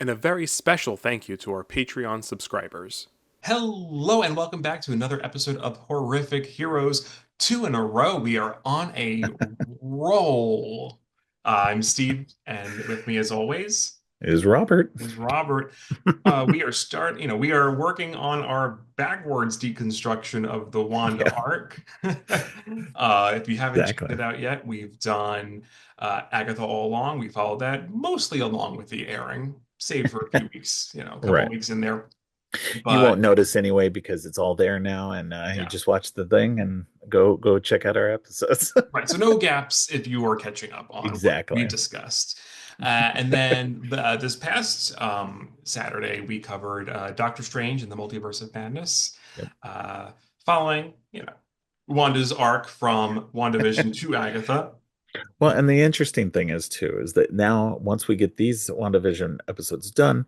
and a very special thank you to our Patreon subscribers. Hello, and welcome back to another episode of Horrific Heroes. Two in a row. We are on a roll. I'm Steve, and with me, as always, Is Robert. is Robert. We are working on our backwards deconstruction of the Wanda Yeah, arc. If you haven't checked exactly. it out yet, we've done Agatha All Along. We followed that mostly along with the airing, save for a few weeks, a couple Right. weeks in there. You won't But notice anyway because it's all there now, and you yeah. just watch the thing and go check out our episodes. Right, so no gaps if you are catching up on what we Exactly. discussed. And then this past Saturday, we covered Doctor Strange and the Multiverse of Madness, Yep. uh, following, Wanda's arc from WandaVision to Agatha. Well, and the interesting thing is too is that now once we get these WandaVision episodes done,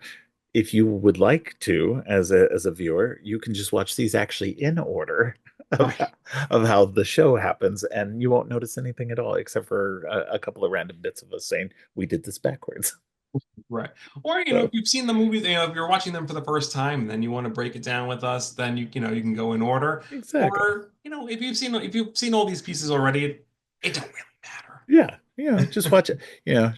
if you would like to, as a viewer, you can just watch these actually in order of Right, of how the show happens, and you won't notice anything at all, except for a couple of random bits of us saying we did this backwards. right. Or, if So you've seen the movies, if you're watching them for the first time and then you want to break it down with us, then you can go in order. exactly. Or, if you've seen all these pieces already, it don't really matter. Yeah, just watch it.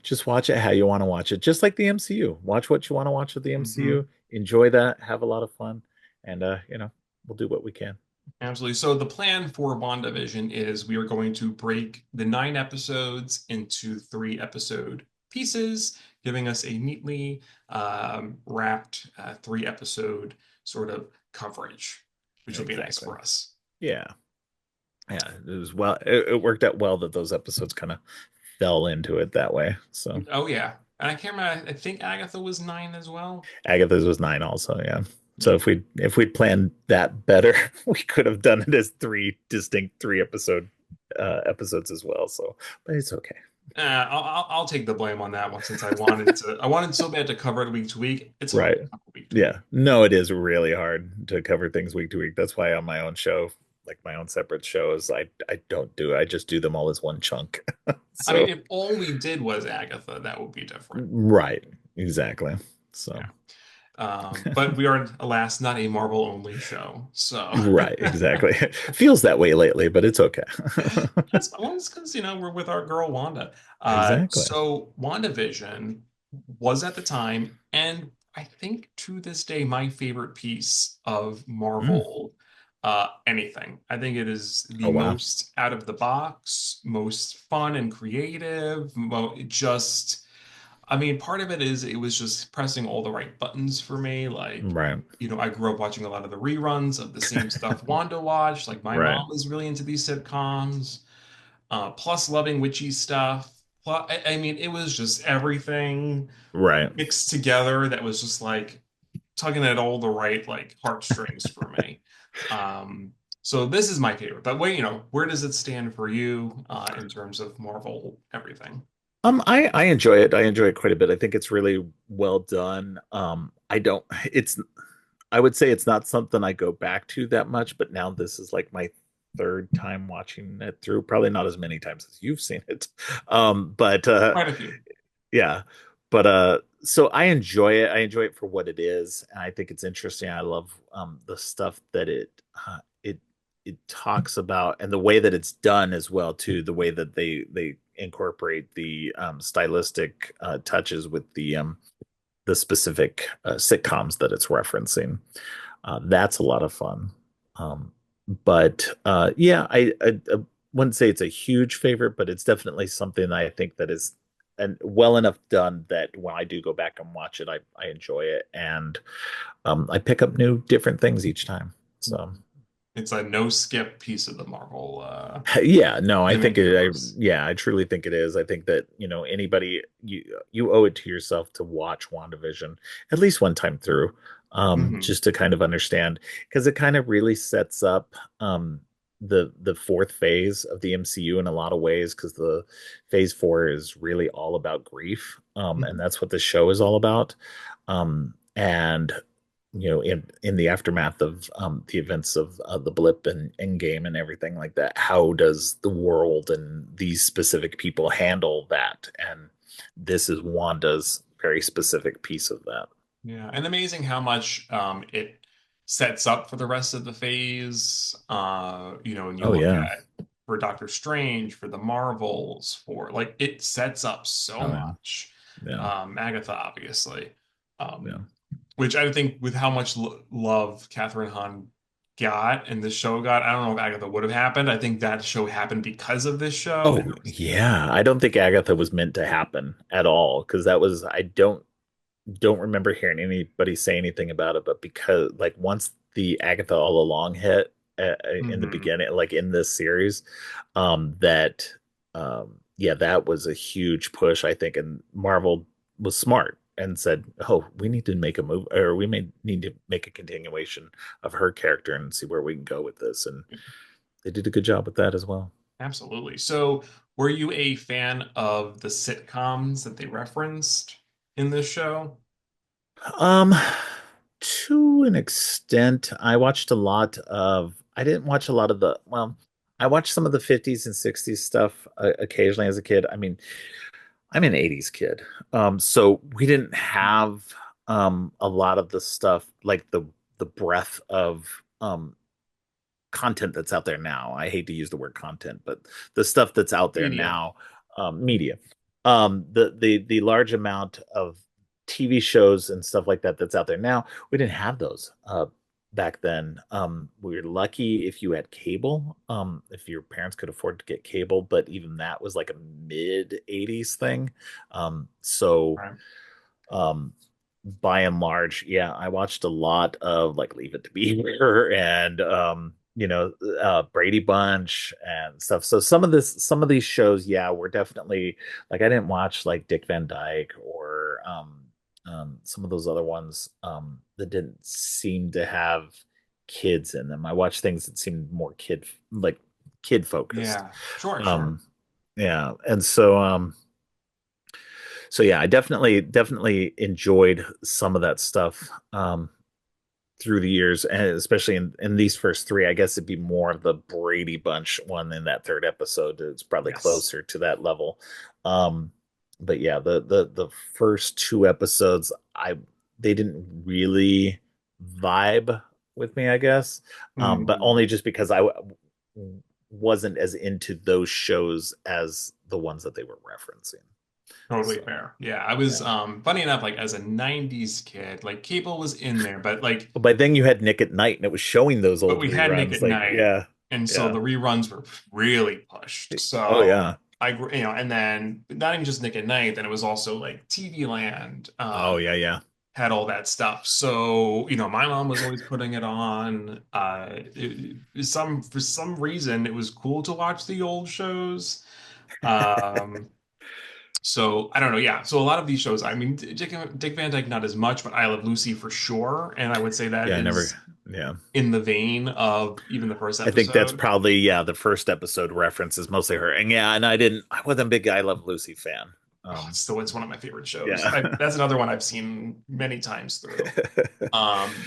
Just watch it how you want to watch it. Just like the MCU. Watch what you want to watch with the Mhm. MCU. Enjoy that. Have a lot of fun, and we'll do what we can. Absolutely. So the plan for WandaVision is we are going to break the 9 episodes into 3 episode pieces, giving us a neatly wrapped 3 episode sort of coverage, which will be nice Exactly. for us. Yeah, yeah. It was well. It worked out well that those episodes kind of fell into it that way. So Oh yeah. And I can't remember, I think Agatha was 9 as well. Agatha's was 9 also. Yeah. So Yeah. if we'd planned that better, we could have done it as three distinct episodes as well. So, but it's okay. I'll take the blame on that one since I wanted so bad to cover it week to week. It's hard Right. to cover week to week. Yeah. No, it is really hard to cover things week to week. That's why on my own show, like my own separate shows, I don't do it. I just do them all as one chunk. I mean, So, if all we did was Agatha, that would be different. right. Exactly. So, Yeah. But we are, alas, not a Marvel only show. So right. Exactly. Feels that way lately, but it's okay. well, it's because, we're with our girl Wanda. Exactly. So WandaVision was at the time, and I think to this day, my favorite piece of Mm. Marvel anything. I think it is the Oh, wow. most out of the box, most fun and creative, just. I mean, part of it is it was just pressing all the right buttons for me. Like, Right. I grew up watching a lot of the reruns of the same stuff Wanda watched. Like, my Right. mom was really into these sitcoms, plus loving witchy stuff. Plus, I mean, it was just everything Right. mixed together that was just like tugging at all the right like heartstrings for me. So this is my favorite. But wait, where does it stand for you in terms of Marvel everything? I enjoy it. I enjoy it quite a bit. I think it's really well done. I don't it's I would say it's not something I go back to that much, but now this is like my third time watching it through. Probably not as many times as you've seen it. But Quite a few. yeah. But so I enjoy it. I enjoy it for what it is, and I think it's interesting. I love the stuff that it talks about and the way that it's done as well too, the way that they incorporate the stylistic touches with the specific sitcoms that it's referencing. That's a lot of fun. Um, but yeah, I wouldn't say it's a huge favorite, but it's definitely something I think that is and well enough done that when I do go back and watch it, I enjoy it, and I pick up new different things each time. So It's a no skip piece of the Marvel yeah, no, I think cinematic it. universe. Yeah, I truly think it is. I think that anybody you owe it to yourself to watch WandaVision at least one time through, Hmm. just to kind of understand because it kind of really sets up the fourth phase of the MCU in a lot of ways because the phase four is really all about grief, and that's what the show is all about, and in the aftermath of the events of the blip and Endgame and everything like that, how does the world and these specific people handle that? And this is Wanda's very specific piece of that. Yeah, and amazing how much it sets up for the rest of the phase. When you Oh look yeah. at for Doctor Strange, for the Marvels, for like it sets up so Oh yeah. much. Yeah. Agatha, obviously, Yeah. um, which I think with how much love Catherine Hahn got and this show got, I don't know if Agatha would have happened. I think that show happened because of this show. And Oh, it was, yeah. I don't think Agatha was meant to happen at all because that was I don't remember hearing anybody say anything about it, but because like once the Agatha All Along hit in the Mhm. beginning, like in this series, that yeah, that was a huge push, I think, and Marvel was smart and said, "Oh, we need to make a move, or we may need to make a continuation of her character and see where we can go with this." And they did a good job with that as well. Absolutely. So, were you a fan of the sitcoms that they referenced in this show? Um, to an extent, I watched a lot of, I didn't watch a lot of well, I watched some of the 50s and 60s stuff occasionally as a kid. I mean, I'm an 80s kid. So we didn't have a lot of the stuff like the breadth of content that's out there now. I hate to use the word content, but the stuff that's out there Media. now, media, the large amount of TV shows and stuff like that that's out there now, we didn't have those back then. We were lucky if you had cable, if your parents could afford to get cable, but even that was like a mid 80s thing. So Right. um, by and large, yeah, I watched a lot of like Leave It to Beaver and Brady Bunch and stuff. So some of these shows, yeah, were definitely like I didn't watch like Dick Van Dyke or some of those other ones that didn't seem to have kids in them. I watched things that seemed more kid focused. Yeah. Sure, sure. Um, yeah, and so yeah, I definitely enjoyed some of that stuff through the years, and especially in these first three. I guess it'd be more of the Brady Bunch one in that third episode. It's probably Yes. closer to that level. Um, but yeah, the first two episodes, I they didn't really vibe with me, I guess, but Mhm. only just because wasn't as into those shows as the ones that they were referencing. Totally So fair. Yeah, I was yeah. funny enough, like as a 90s kid, like cable was in there, but like But by then you had Nick at Night, and it was showing those but old we had Nick reruns. at Like, Night, yeah, and so yeah. the reruns were really pushed. Oh So yeah. and then not even just Nick at Night, then it was also like TV Land. Oh yeah, yeah. Had all that stuff. So, my mom was always putting it on. For some reason, it was cool to watch the old shows. Um, so I don't know. Yeah. So a lot of these shows, I mean, Dick Van Dyke, not as much, but I Love Lucy for sure. And I would say that Yeah, I never. is Yeah, in the vein of even the first I think that's episode. probably the first episode reference is mostly her. And yeah, and I wasn't a big I Love Lucy fan. Oh, Um, it's one of my favorite shows. yeah, That's another one I've seen many times through.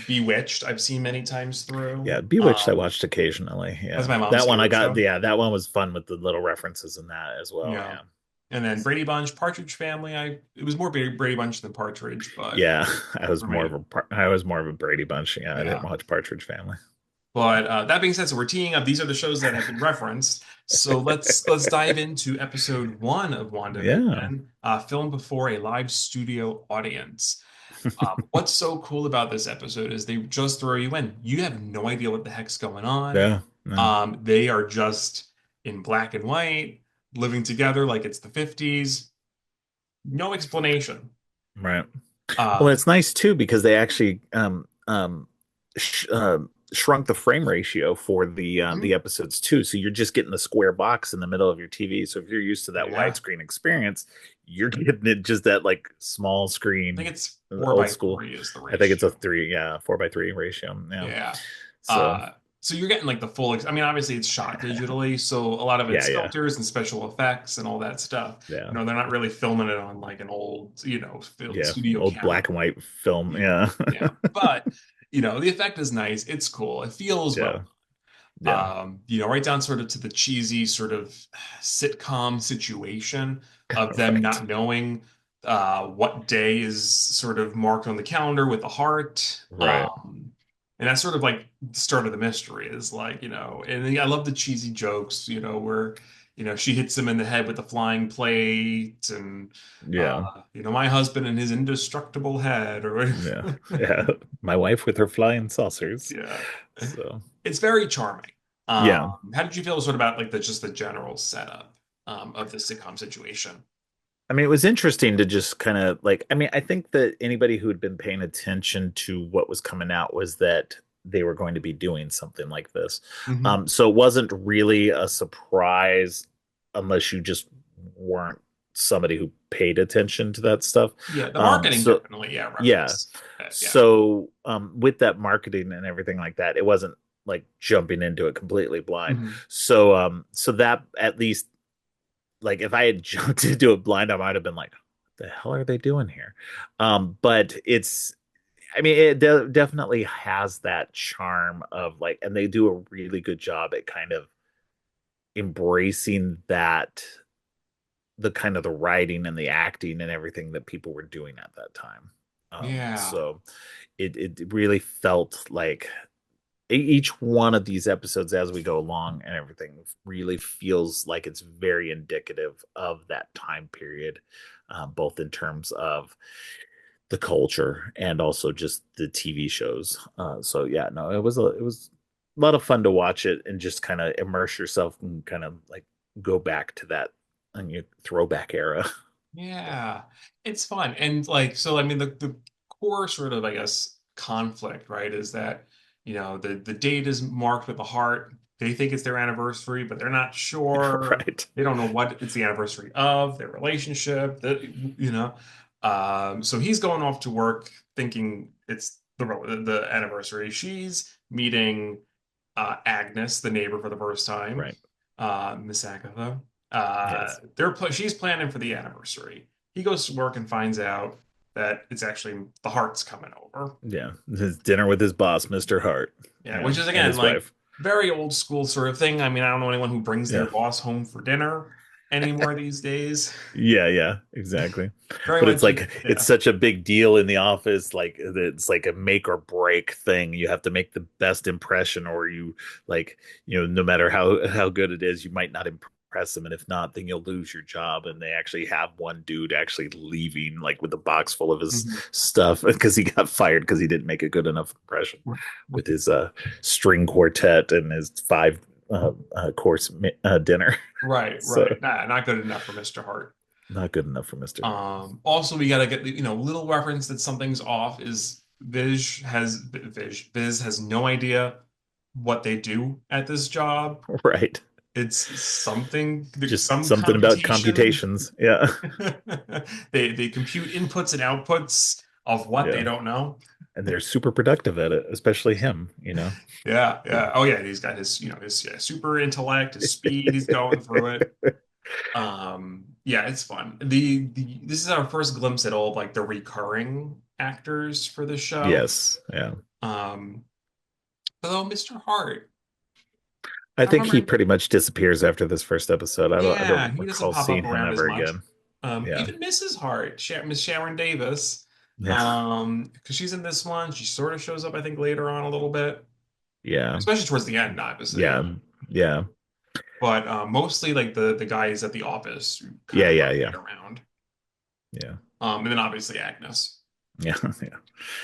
Bewitched, I've seen many times through. yeah. Bewitched, I watched occasionally. That's Yeah, my mom's that one I favorite got. show. Yeah, that one was fun with the little references in that as well. Yeah. Yeah, And then Brady Bunch, Partridge Family. It was more Brady Bunch than Partridge, but yeah. for me, I was more of a Brady Bunch. Yeah, I didn't yeah. watch Partridge Family. But that being said, so we're teeing up. These are the shows that have been referenced. So let's dive into episode one of Yeah, WandaVision, filmed before a live studio audience. What's so cool about this episode is they just throw you in. You have no idea what the heck's going on. yeah, no, They are just in black and white, living together like it's the 50s. No explanation. right. Well, Um, it's nice too because they actually sh shrunk the frame ratio for the mhm, episodes too. So you're just getting the square box in the middle of your TV. So if you're used to that yeah, widescreen experience, you're getting it just that like small I think screen, it's four old by school. three is the I think it's a ratio. three, yeah, 4:3 ratio. Yeah. Yeah. So Uh, so you're getting like the full, I mean, obviously it's shot digitally, so a lot of yeah, it's yeah, filters and special effects and all that stuff. yeah, They're not really filming it on like an old, yeah. studio Old camera. black and white film. Yeah. Yeah. Yeah. But, the effect is nice. It's cool. It feels well. Yeah. Yeah. Right down sort of to the cheesy sort of sitcom situation of them Right. not knowing. what day is sort of marked on the calendar with the heart. Right. And that's sort of like the start of the mystery is like, and I love the cheesy jokes, where, she hits him in the head with the flying plate and, Yeah. my husband and his indestructible head or Yeah. Yeah. My wife with her flying saucers. yeah. So, It's very charming. yeah. How did you feel sort of about like just the general setup of the sitcom situation? I mean, it was interesting to just kind of like, I mean, I think that anybody who had been paying attention to what was coming out was that they were going to be doing something like this. Hmm. So it wasn't really a surprise unless you just weren't somebody who paid attention to that stuff. Yeah, the marketing So definitely, yeah, yeah. referenced it, yeah. So with that marketing and everything like that, it wasn't like jumping into it completely blind. Mhm. So that at least like if I had jumped into it blind, I might have been like, what the hell are they doing here? But it's I mean, it definitely has that charm of like, and they do a really good job at kind of embracing that the kind of the writing and the acting and everything that people were doing at that time. Yeah. So it really felt like each one of these episodes as we go along and everything really feels like it's very indicative of that time period, both in terms of the culture and also just the TV shows. So yeah, no, it was a lot of fun to watch it and just kind of immerse yourself and kind of like go back to that and your throwback era. So, Yeah. It's fun. And like, so I mean the core sort of, I guess, conflict, right, is that, the date is marked with a heart. They think it's their anniversary, but they're not sure. right. They don't know what it's the anniversary of, their relationship, so he's going off to work thinking it's the anniversary. She's meeting Agnes, the neighbor, for the first time, Right. Miss Agatha. Yes. She's planning for the anniversary. He goes to work and finds out that it's actually the Hart's coming over. Yeah. His dinner with his boss, Mr. Hart. Yeah, Yeah. which is And again his like wife. very old school sort of thing. I mean, I don't know anyone who brings their Yeah. boss home for dinner anymore these days. Yeah, yeah, exactly. Very But it's much, like it's yeah. such a big deal in the office, like it's like a make or break thing. You have to make the best impression or you like, no matter how good it is, you might not impress them and if not, then you'll lose your job and they actually have one dude actually leaving like with a box full of his Mhm. stuff because he got fired because he didn't make a good enough impression with his string quartet and his five course dinner. Right, So right. Nah, not good enough for Mr. Hart. not good enough for Mr. Hart. Also, we gotta get the, little reference that something's off is Viz has no idea what they do at this job. Right. It's something, Just some something about computation. computations. Yeah. They compute inputs and outputs of what they Yeah. don't know. And they're super productive at it, especially him. Yeah, yeah. Oh yeah, he's got his, his, yeah, super intellect, his speed, he's going through it. Yeah, it's fun. The This is our first glimpse at all of like the recurring actors for the show. Yes. Yeah. Um, although Mr. Hart, I I think he remember, pretty much disappears after this first episode. I yeah, don't he doesn't recall pop up seeing him around as ever much. again. Yeah. Even Mrs. Hart, Miss Sharon Davis, Yeah. because she's in this one, she sort of shows up, I think, later on a little bit, Yeah. especially towards the end, obviously. Yeah. Yeah. But mostly like the guys at the office who kind Yeah. of Yeah. rotate Yeah. around. Yeah. And then obviously Agnes. Yeah. Yeah.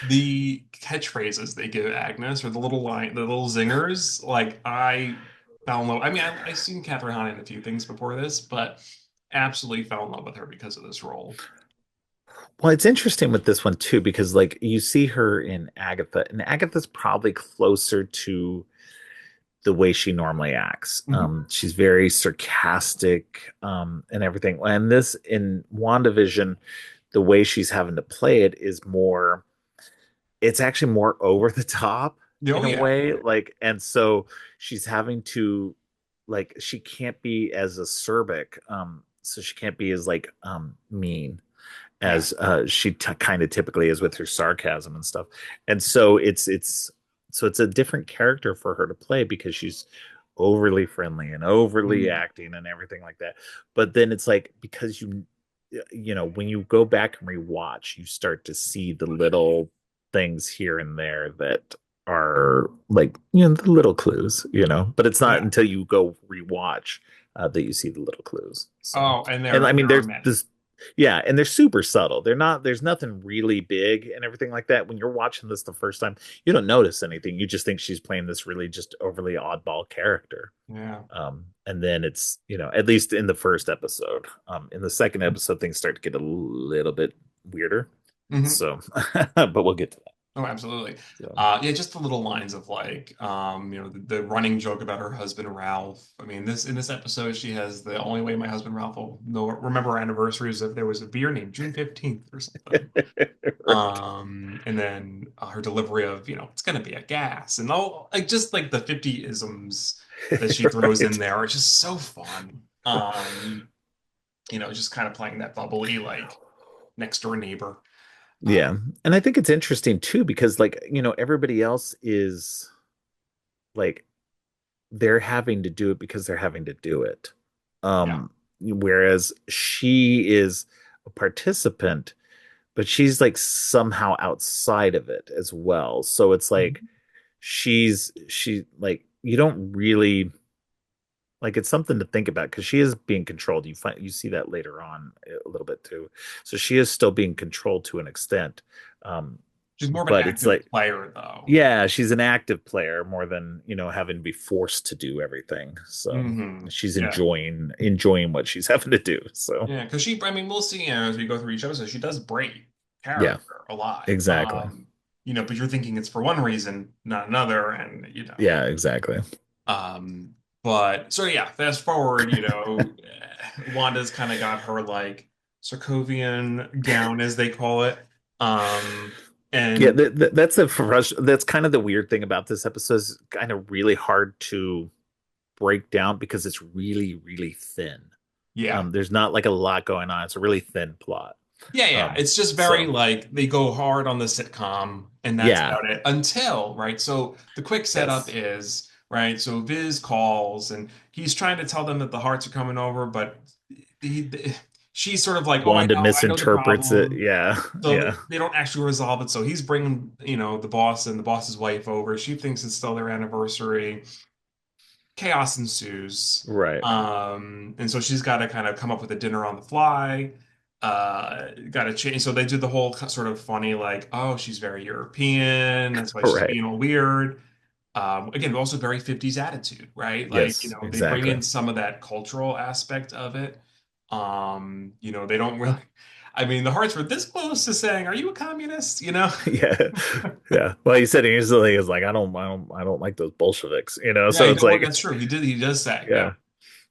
The catchphrases they give Agnes or the little zingers, like I fell in love. I mean, I've seen Catherine Hahn in a few things before this, but absolutely fell in love with her because of this role. Well, it's interesting with this one too, because like you see her in Agatha, and Agatha's probably closer to the way she normally acts. Mhm. She's very sarcastic and everything. And this in WandaVision, the way she's having to play it is more, it's actually more over the top Oh in a yeah, way. Like, and so she's having to, like, she can't be as acerbic. So she can't be as like mean yeah. as she kind of typically is with her sarcasm and stuff. And so it's a different character for her to play because she's overly friendly and overly Mm. acting and everything like that. But then it's like because when you go back and rewatch, you start to see the little things here and there that are like, the little clues, but it's not Yeah. until you go rewatch that you see the little clues. So, Oh, and and I mean, there are there's many. this, yeah, and they're super subtle. There's nothing really big and everything like that. When you're watching this the first time, you don't notice anything. You just think she's playing this really just overly oddball character. Yeah. And then it's, at least in the first episode. In the second episode, things start to get a little bit weirder. Hmm. So, but we'll get to that. Oh, absolutely. So, Yeah, just the little lines of like, the running joke about her husband Ralph. I mean, this in this episode, she has the only way my husband Ralph will know remember our anniversary is if there was a beer named June 15th or something. right. And then her delivery of, it's gonna be a gas and all like just like the 50 isms that she throws in Right. there are just so fun. Just kind of playing that bubbly like next door neighbor. Uh, Yeah. And I think it's interesting too, because like, everybody else is like, they're having to do it because they're having to do it. yeah. Whereas she is a participant, but she's like somehow outside of it as well. So it's like she like you don't really like it's something to think about because she is being controlled. You see that later on a little bit too. So she is still being controlled to an extent. Um, She's more of an but it's active like player, though. yeah, she's an active player more than, having to be forced to do everything. So she's Yeah. enjoying what she's having to do. So Yeah. Because I mean, we'll see, as we go through each episode, she does break yeah, character a lot. exactly. But you're thinking it's for one reason, not another. And, Yeah, exactly. um, but so yeah, fast forward, Wanda's kind of got her like Sokovian gown, as they call it. Um, Yeah, and that's kind of the weird thing about this episode is kind of really hard to break down because it's really, really thin. yeah. There's not like a lot going on. It's a really thin plot. Yeah. It's just very So like they go hard on the sitcom and that's yeah, about it until, right? So the quick setup yes. is, right? So Viz calls and he's trying to tell them that the Hearts are coming over, but he, she's sort of like, oh, Wanda I know the misinterprets it. problem. Yeah, So yeah, they don't actually resolve it. So he's bringing, the boss and the boss's wife over. She thinks it's still their anniversary. Chaos ensues. right. And so she's got to kind of come up with a dinner on the fly. Got to change. So they do the whole sort of funny, like, oh, she's very European. That's why she's Right. being all weird. Again, also very 50s attitude, right? Like, Yes, they bring exactly. in some of that cultural aspect of it. They don't really, I mean, the Hearts were this close to saying, are you a communist? Yeah, yeah. Well, he said instantly is like, I don't like those Bolsheviks. Yeah, So it's well, like, that's true. He does say, yeah.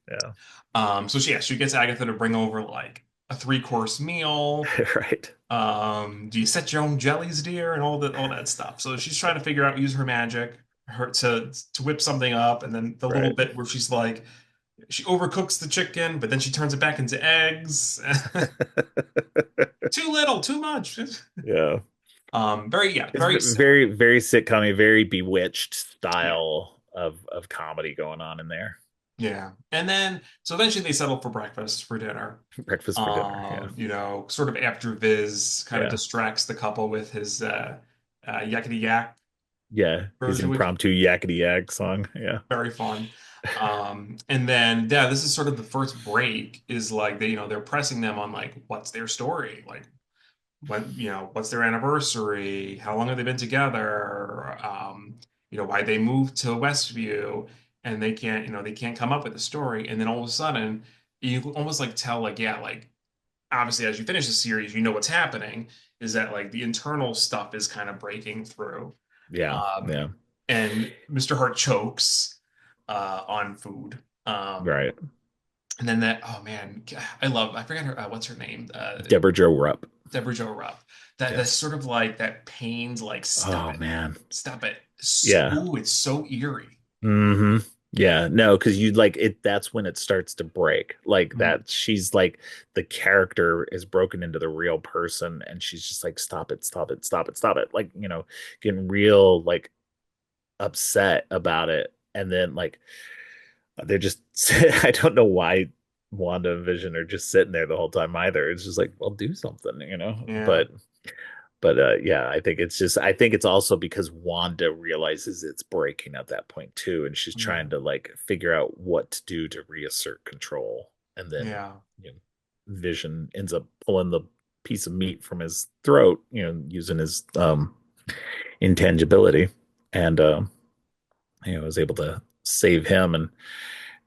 yeah, yeah, She gets Agatha to bring over like a three-course meal. right, Do you set your own jellies, dear, and all that stuff. So she's trying to figure out use her magic, her to whip something up, and then the little right. bit where she's like she overcooks the chicken, but then she turns it back into eggs. Too little, too much. Yeah, it's Very silly. very very sitcom, very Bewitched style of comedy going on in there. Yeah. And then, so eventually they settle for breakfast for dinner. Breakfast for dinner. Yeah, Sort of after Viz kind of yeah, distracts the couple with his yakety yak yeah. His version, which is impromptu yakety yak song. Yeah, very fun. And then, yeah, this is sort of the first break is like they're pressing them on like, what's their story? Like, what's their anniversary? How long have they been together? Why they moved to Westview and they can't come up with a story. And then all of a sudden, you almost like tell like, yeah, like obviously as you finish the series, you know what's happening is that like the internal stuff is kind of breaking through. yeah, Um, yeah. and Mr. Hart chokes on food. Right. And then oh man, I forgot her, what's her name? Deborah Joe Rupp. Deborah Jo Rupp. That's Yes. sort of like that pains, like Oh man. stop it. Yeah. Ooh, it's so eerie. Hmm. Yeah, no, because you like it, that's when it starts to break. Like Mhm. that she's like the character is broken into the real person and she's just like, stop it, stop it, stop it, stop it. Like, getting real like upset about it. And then like they're just I don't know why Wanda and Vision are just sitting there the whole time either. It's just like, well, do something, you know. Yeah. But yeah, I think it's also because Wanda realizes it's breaking at that point too, and she's Yeah. trying to like figure out what to do to reassert control. And then Yeah. you know, Vision ends up pulling the piece of meat from his throat, using his intangibility, and was able to save him, and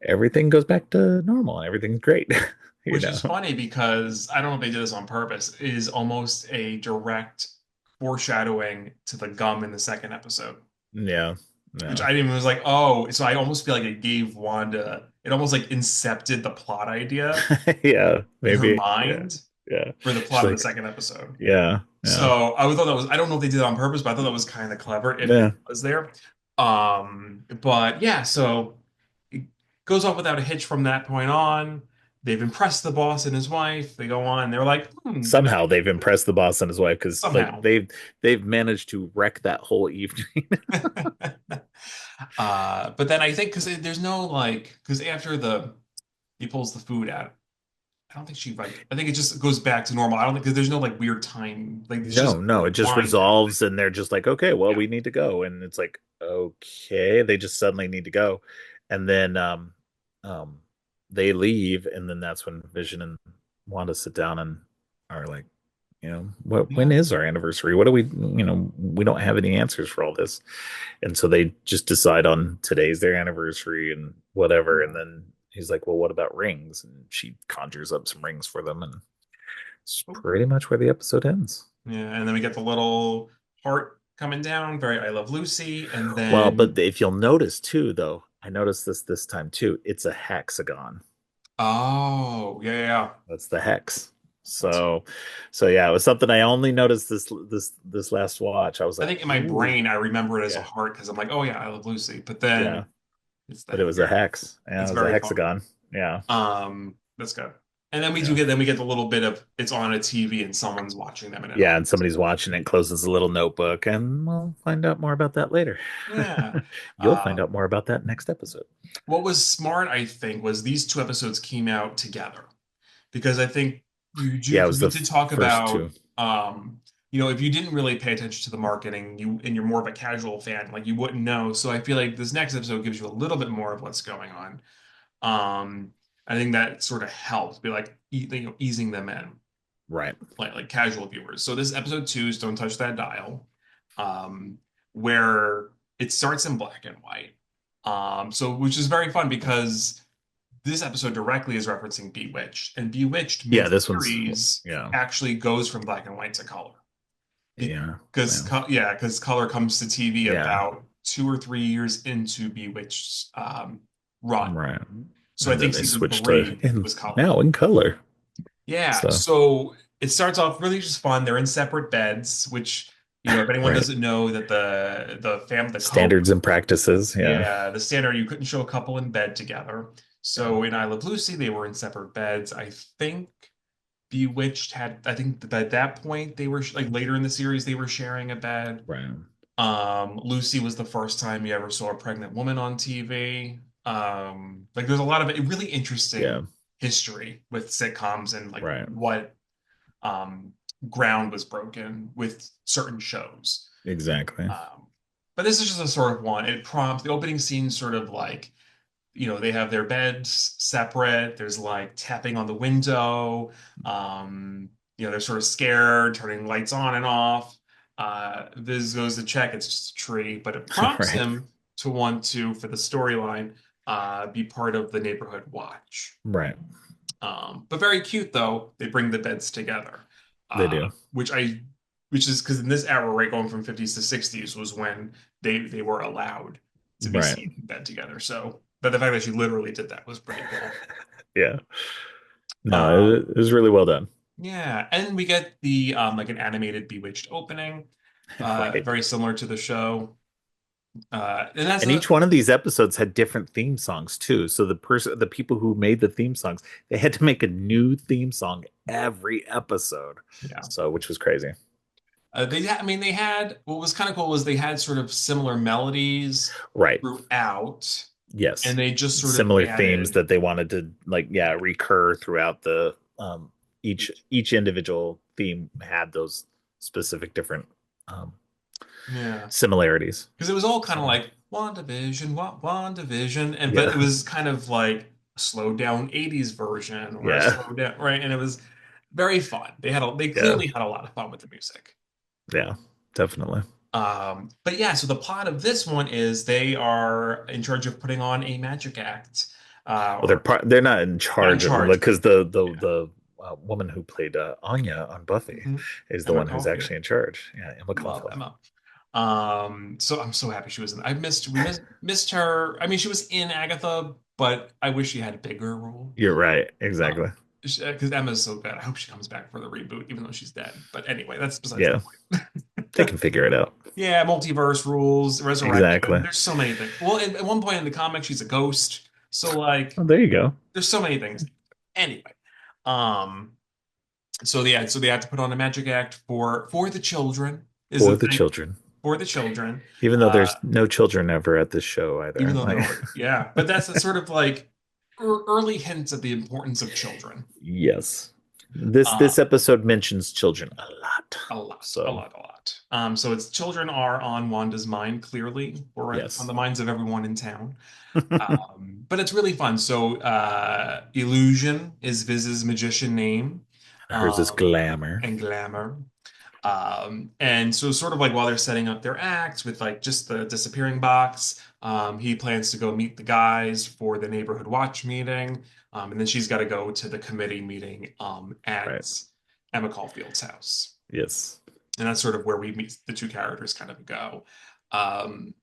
everything goes back to normal, and everything's great. you Which is know, funny because I don't know if they did this on purpose, it is almost a direct foreshadowing to the gum in the second episode. yeah, Which yeah, I didn't even was like, oh, so I almost feel like it gave Wanda, it almost like incepted the plot idea yeah, in her maybe, yeah, mind yeah. for the She's plot of the like, second episode. yeah, yeah, So I thought that was, I don't know if they did it on purpose, but I thought that was kind of clever if it yeah. was there. But yeah, so it goes off without a hitch from that point on. They've impressed the boss and his wife. They go on, they're like, Somehow they've impressed the boss and his wife because like somehow. they've managed to wreck that whole evening. But then I think because there's no like, because after he pulls the food out, I don't think she like, I think it just goes back to normal. I don't think because there's no like weird time, like it's just No, no, it just wind down. resolves and they're just like, okay, well, Yeah. we need to go. And it's like, okay, they just suddenly need to go. And then um they leave, and then that's when Vision and Wanda sit down and are like, when Yeah. is our anniversary? What do we don't have any answers for all this. And so they just decide on today's their anniversary and whatever. And Yeah. then he's like, well, what about rings? And she conjures up some rings for them, and it's pretty much where the episode ends. Yeah, and then we get the little heart coming down, very I Love Lucy, and Well, but then if you'll notice too, though, I noticed this time too, it's a hexagon. oh yeah, yeah, yeah. That's the hex. That's So yeah, it was something I only noticed this last watch. I was I like, think in my ooh, brain I remember it as a yeah, heart because I'm like, oh yeah, I Love Lucy, but yeah. then it's But it the was a yeah, hex. Yeah, it's it was a very fun. hexagon. Yeah, That's good. And yeah. then we get the little bit of it's on a TV and someone's watching them in an Yeah, and office. somebody's watching it, closes a little notebook, and we'll find out more about that later. Yeah. You'll find Um, out more about that next episode. what was smart, I think, was these two episodes came out together. Because I think you do Yeah, it because was we the did talk first about two. if you didn't really pay attention to the marketing you're more of a casual fan like you wouldn't know so I feel like this next episode gives you a little bit more of what's going on. I think that sort of helps be like easing them in Right. like casual viewers. So this is episode 2 is Don't Touch That Dial, um where it starts in black and white, so which is very fun because this episode directly is referencing Bewitched, and Bewitched Yeah, this one's mid-series yeah, actually goes from black and white to color yeah, because yeah, because color comes to TV yeah. about 2 or 3 years into Bewitched's run. Right. So I And then think they season switched to three in was color. now in color. Yeah, So so it starts off really just fun. They're in separate beds, which if anyone right. doesn't know that the code, Standards and practices. Yeah. yeah, the standard you couldn't show a couple in bed together. Yeah. So in I Love Lucy, they were in separate beds. I think Bewitched had, I think at that point they were like later in the series they were sharing a bed. Right. Lucy was the first time you ever saw a pregnant woman on TV. Like there's a lot of really Yeah. interesting history with sitcoms and like Right. what um ground was broken with certain shows. Exactly. But this is just a sort of one. It prompts the opening scene sort of like they have their beds separate. There's like tapping on the window. They're sort of scared, turning lights on and off. Viz goes to check. It's just a tree, but it prompts Right. him to want to, for the storyline, be part of the neighborhood watch. Right. But very cute though. They bring the beds together, They do. which is because in this era, right, going from 50s to 60s was when they were allowed to be Right. seen in bed together. So, but the fact that she literally did that was pretty cool. Yeah. No, Um, it was really well done. yeah, and we get the like an animated Bewitched opening, Right. very similar to the show. And that's And each one of these episodes had different theme songs too. So the people who made the theme songs, they had to make a new theme song every episode. yeah. So, which was crazy. I mean, they had what was kind of cool was they had sort of similar melodies Right. throughout. Yes. and they just sort of Similar themes added. that they wanted to like, yeah, recur throughout the each individual theme had those specific different um Yeah, similarities. because it was all kind of So like WandaVision, Wandavision, and but yeah. it was kind of like a slowed down 80s version or a Yeah. slowed down, right? And it was very fun. They Yeah. clearly had a lot of fun with the music. Yeah. Definitely. But yeah, so the plot of this one is they are in charge of putting on a magic act, Well, or they're not in not in charge of it charge, but because the yeah. woman who played Anya on Buffy Mhm. is the Emma one who's Caulfield. actually in charge. Yeah, Emma Love Caulfield. Emma. So I'm so happy she was in. We missed her. I mean, she was in Agatha, but I wish she had a bigger role. You're right. Exactly. Because Emma's so good. I hope she comes back for the reboot, even though she's dead. But anyway, that's besides the Yeah, they point. can figure it out. Yeah, multiverse rules, resurrection. Exactly. There's so many things. Well, at one point in the comic, she's a ghost. So like, Well, there you go. there's so many things. Anyway, um, so yeah, so they had to put on a magic act for the children. Is For the the thing children. for the children. Even though Uh, there's no children ever at this show even either. though there Like, are, yeah, but that's the sort of like early hints at the importance of children. yes. This Uh, episode mentions children a lot. a lot, a So, lot, a lot. So it's children are on Wanda's mind, clearly, or on yes. the minds of everyone in town. But it's really fun. So Illusion is Viz's magician name, Hers is um, glamour. and Glamour. And so sort of like while they're setting up their act with like just the disappearing box, he plans to go meet the guys for the neighborhood watch meeting. And then she's got to go to the committee meeting Right. at Emma Caulfield's house. Yes. And that's sort of where we meet the two characters kind of go. Um,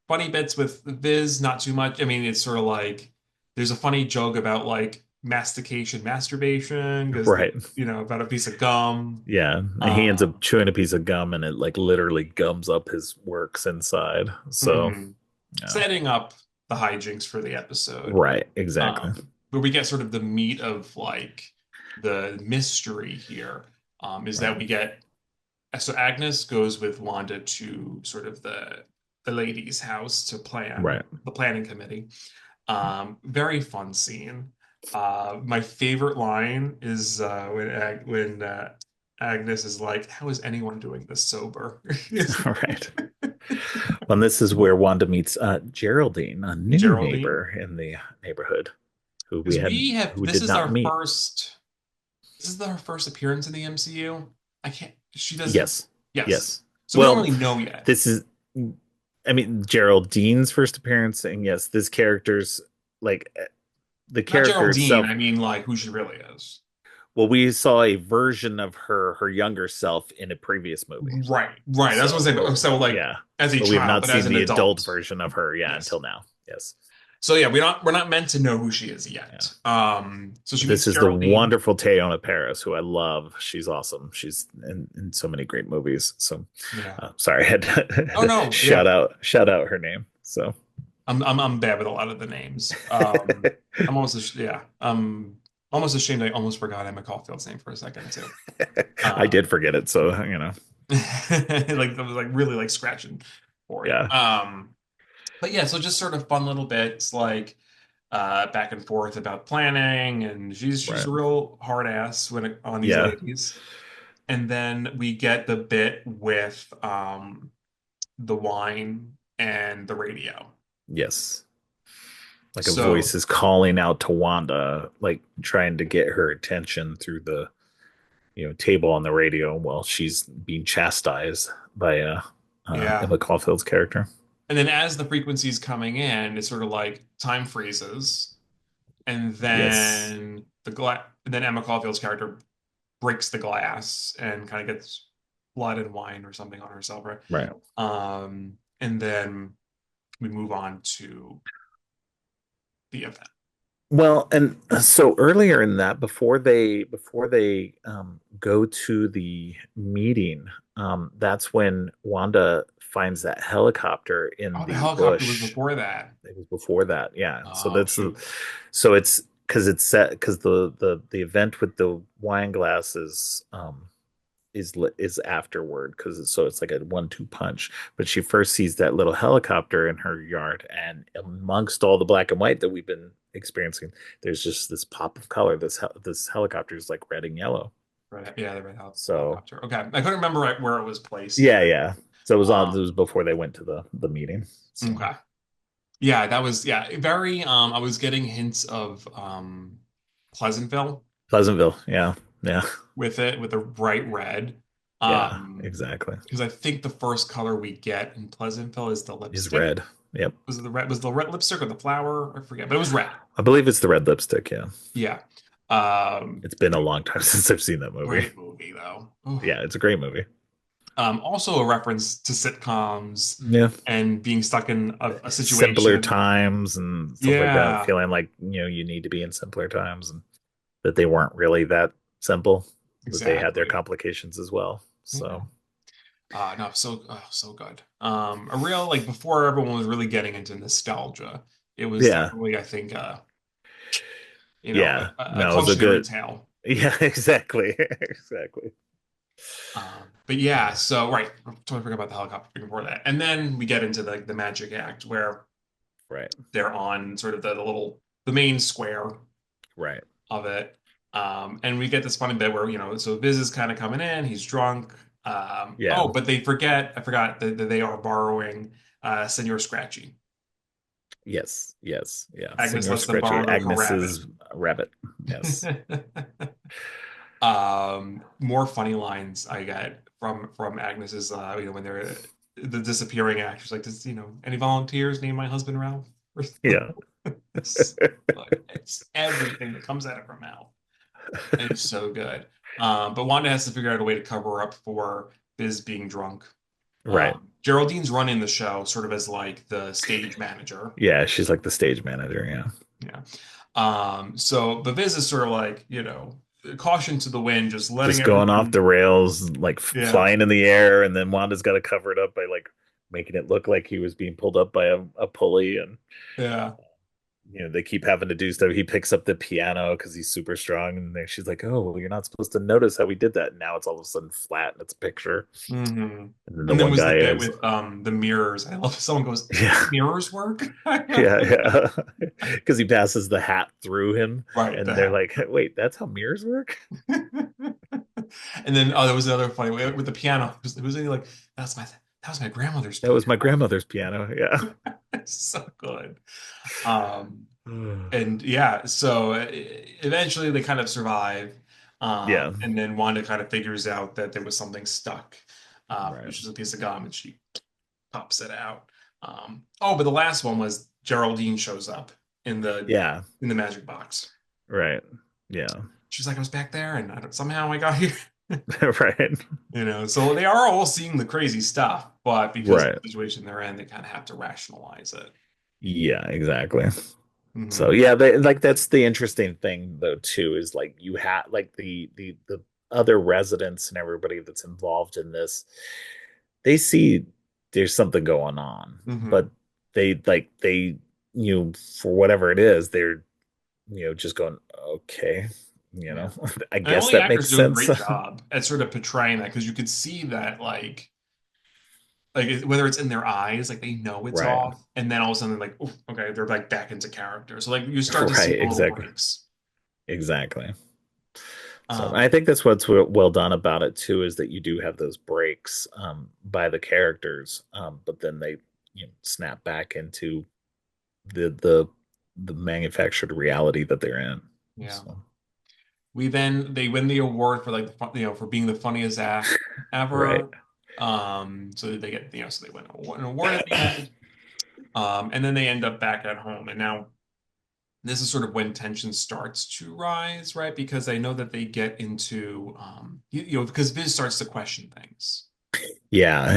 Funny bits with Viz, not too much. I mean, it's sort of like there's a funny joke about like mastication, masturbation, because Right. about a piece of gum. Yeah. And he ends up Um, chewing a piece of gum and it like literally gums up his works inside. So, mhm. yeah. Setting up the hijinks for the episode. Right. Exactly. But we get sort of the meat of like the mystery here, is Right. that we get so Agnes goes with Wanda to sort of the ladies' house to plan Right. the planning committee. Very fun scene. My favorite line is when Agnes is like, "How is anyone doing this sober?" All right. And this is where Wanda meets Geraldine, a new Geraldine, neighbor in the neighborhood because we have who did not meet. this is her first appearance in the MCU. I can't. She doesn't. Yes. Yes. Yes. So we don't Well, really know yet. this is, I mean, Geraldine's first appearance, and yes, this character's like the Not character Geraldine. itself. I mean, like who she really is. Well, we saw a version of her younger self in a previous movie. Right. Right. That's what I'm saying. So, So like yeah, as a but we have child, not but as seen an the adult adult. version of her, yeah, Yes. until now. Yes. So yeah, we're not meant to know who she is Yeah. yet. So she This meets is the Geraldine. wonderful Teyona Paris, who I love. She's awesome. She's in so many great movies. So, Yeah. sorry, I had Oh to no. Yeah. shout out her name. So, I'm bad with a lot of the names. I'm almost yeah. Almost ashamed I almost forgot Emma Caulfield's name for a second too. I Uh, did forget it. So, like I was like really like scratching for it. yeah, But yeah, so just sort of fun little bits like back and forth about planning, and she's right, a real hard ass on these yeah, ladies. And then we get the bit with the wine and the radio. yes. Like a voice So is calling out to Wanda, like trying to get her attention through the table on the radio while she's being chastised by yeah. Emma Caulfield's character. And then as the frequency's coming in, it's sort of like time freezes, and Yes, then Emma Caulfield's character breaks the glass and kind of gets blood and wine or something on herself, right? right. And then we move on to the event. Well, and so earlier in that, before they go to the meeting, that's when Wanda finds that helicopter in Oh, the the helicopter was bush. before that. It was before that, yeah. So Oh, that's shoot. so it's because it's set because the event with the wine glass is is afterward because it's like a 1-2 punch. But she first sees that little helicopter in her yard, and amongst all the black and white that we've been experiencing, there's just this pop of color. This helicopter is like red and yellow. Right. Yeah, the red So helicopter. Okay. I couldn't remember where it was placed. yeah. So it was on. It Um, was before they went to the meeting. So okay. Yeah, that was very I was getting hints of Pleasantville Pleasantville, yeah, with it with the bright red. yeah, Um, exactly. because I think the first color we get in Pleasantville is the Is lipstick. red. Yep. Was the red lipstick or the flower? I forget, but it was red. I believe it's the red lipstick. Yeah. Yeah. Um, It's been a long time since I've seen that movie. Great movie though. Oof. Yeah, it's a great movie. Also a reference to sitcoms Yeah. and being stuck in a Simpler situation. times and stuff like that. Yeah, Feeling like, you need to be in simpler times and that they weren't really that simple, that they had their exactly. complications as well. Yeah. So, No, so good. A real like before everyone was really getting into nostalgia. It was yeah. definitely, I think, Yeah. a No, it was a cautionary good. tale. Yeah, exactly. Exactly. But yeah, Yeah. so right, I totally forgot about the helicopter before that, and then we get into the magic act where Right. they're on sort of the main square Right. of it. And we get this funny bit where, so Viz is kind of coming in, he's drunk. Yeah. Oh, but I forgot that they are borrowing Senor Scratchy. Yes. Yes. Yeah. Agnes Senor lets them Scratchy. borrow her rabbit. Agnes's rabbit. Yes. More funny lines I get from Agnes's, when they're the disappearing act. She's like, does, any volunteers name my husband Ralph? Yeah. It's, it's everything that comes out of her mouth. It's so good. But Wanda has to figure out a way to cover up for Biz being drunk. Right. Geraldine's running the show sort of as like the stage manager. Yeah. She's like the stage manager. Yeah. Yeah. But Biz is sort of like, caution to the wind, just letting Just going off everyone. the rails, like Yeah. flying in the air, and then Wanda's got to cover it up by like making it look like he was being pulled up by a pulley, and Yeah. they keep having to do stuff. He picks up the piano because he's super strong, and then she's like, "Oh, well, you're not supposed to notice how we did that." And now it's all of a sudden flat, and it's a picture. Hmm. And then the And then one was the guy bit is, with the mirrors. I love someone goes, "Is that yeah, how mirrors work?" yeah, because he passes the hat through him, Right, and the they're hat. like, "Wait, that's how mirrors work?" And then there was another funny way with the piano. It was like that was my grandmother's That was my piano. grandmother's piano. Yeah, It's so good. Um, and yeah, so eventually they kind of survive. yeah, And then Wanda kind of figures out that there was something stuck, right, which is a piece of gum, and she pops it out. But the last one was Geraldine shows up in the yeah, in the magic box. right, yeah, She's like, I was back there, and somehow I got here. right, So they are all seeing the crazy stuff, but because of right. the situation they're in, they kind of have to rationalize it. Yeah, exactly. So Hmm. yeah, like that's the interesting thing though too is like you have like the other residents and everybody that's involved in this, they see there's something going on, Hmm. but they for whatever it is, they're just going okay, Yeah. I And all guess the that actors makes do a sense. great job at sort of portraying that because you could see that whether it's in their eyes, like they know it's Right. off, and then all of a sudden like, "Oof, okay, they're like back into character. So like you start to see Right, the little exactly. breaks. Exactly. So Um, I think that's what's well done about it too, is that you do have those breaks by the characters, but then they snap back into the the the manufactured reality that they're in. yeah. So They win the award for like for being the funniest act right, ever. So they get so they win an award at the end. And then they end up back at home. And now this is sort of when tension starts to rise, right? Because they know that they get into because Viz starts to question things. yeah.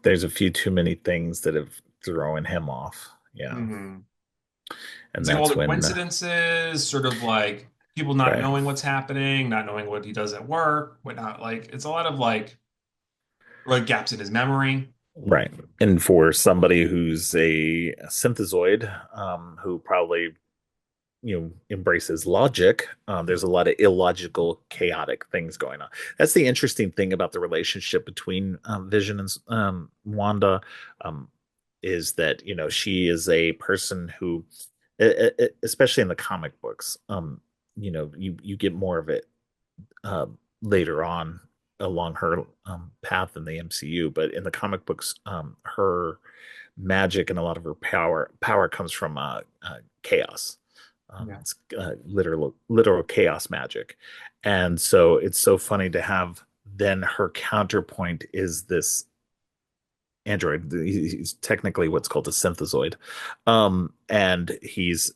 There's a few too many things that have thrown him off. Yeah, Hmm. and It's like all that's the when coincidences, sort of like people not right, knowing what's happening, not knowing what he does at work, whatnot. Like it's a lot of like gaps in his memory. right, and for somebody who's a synthezoid, who probably embraces logic. There's a lot of illogical, chaotic things going on. That's the interesting thing about the relationship between Vision and Wanda, um, is that she is a person who, especially in the comic books, you get more of it later on along her path in the MCU, but in the comic books, her magic and a lot of her power comes from chaos. Yeah. It's literal chaos magic, and so it's so funny to have then her counterpoint is this android. He's technically what's called a synthezoid, and he's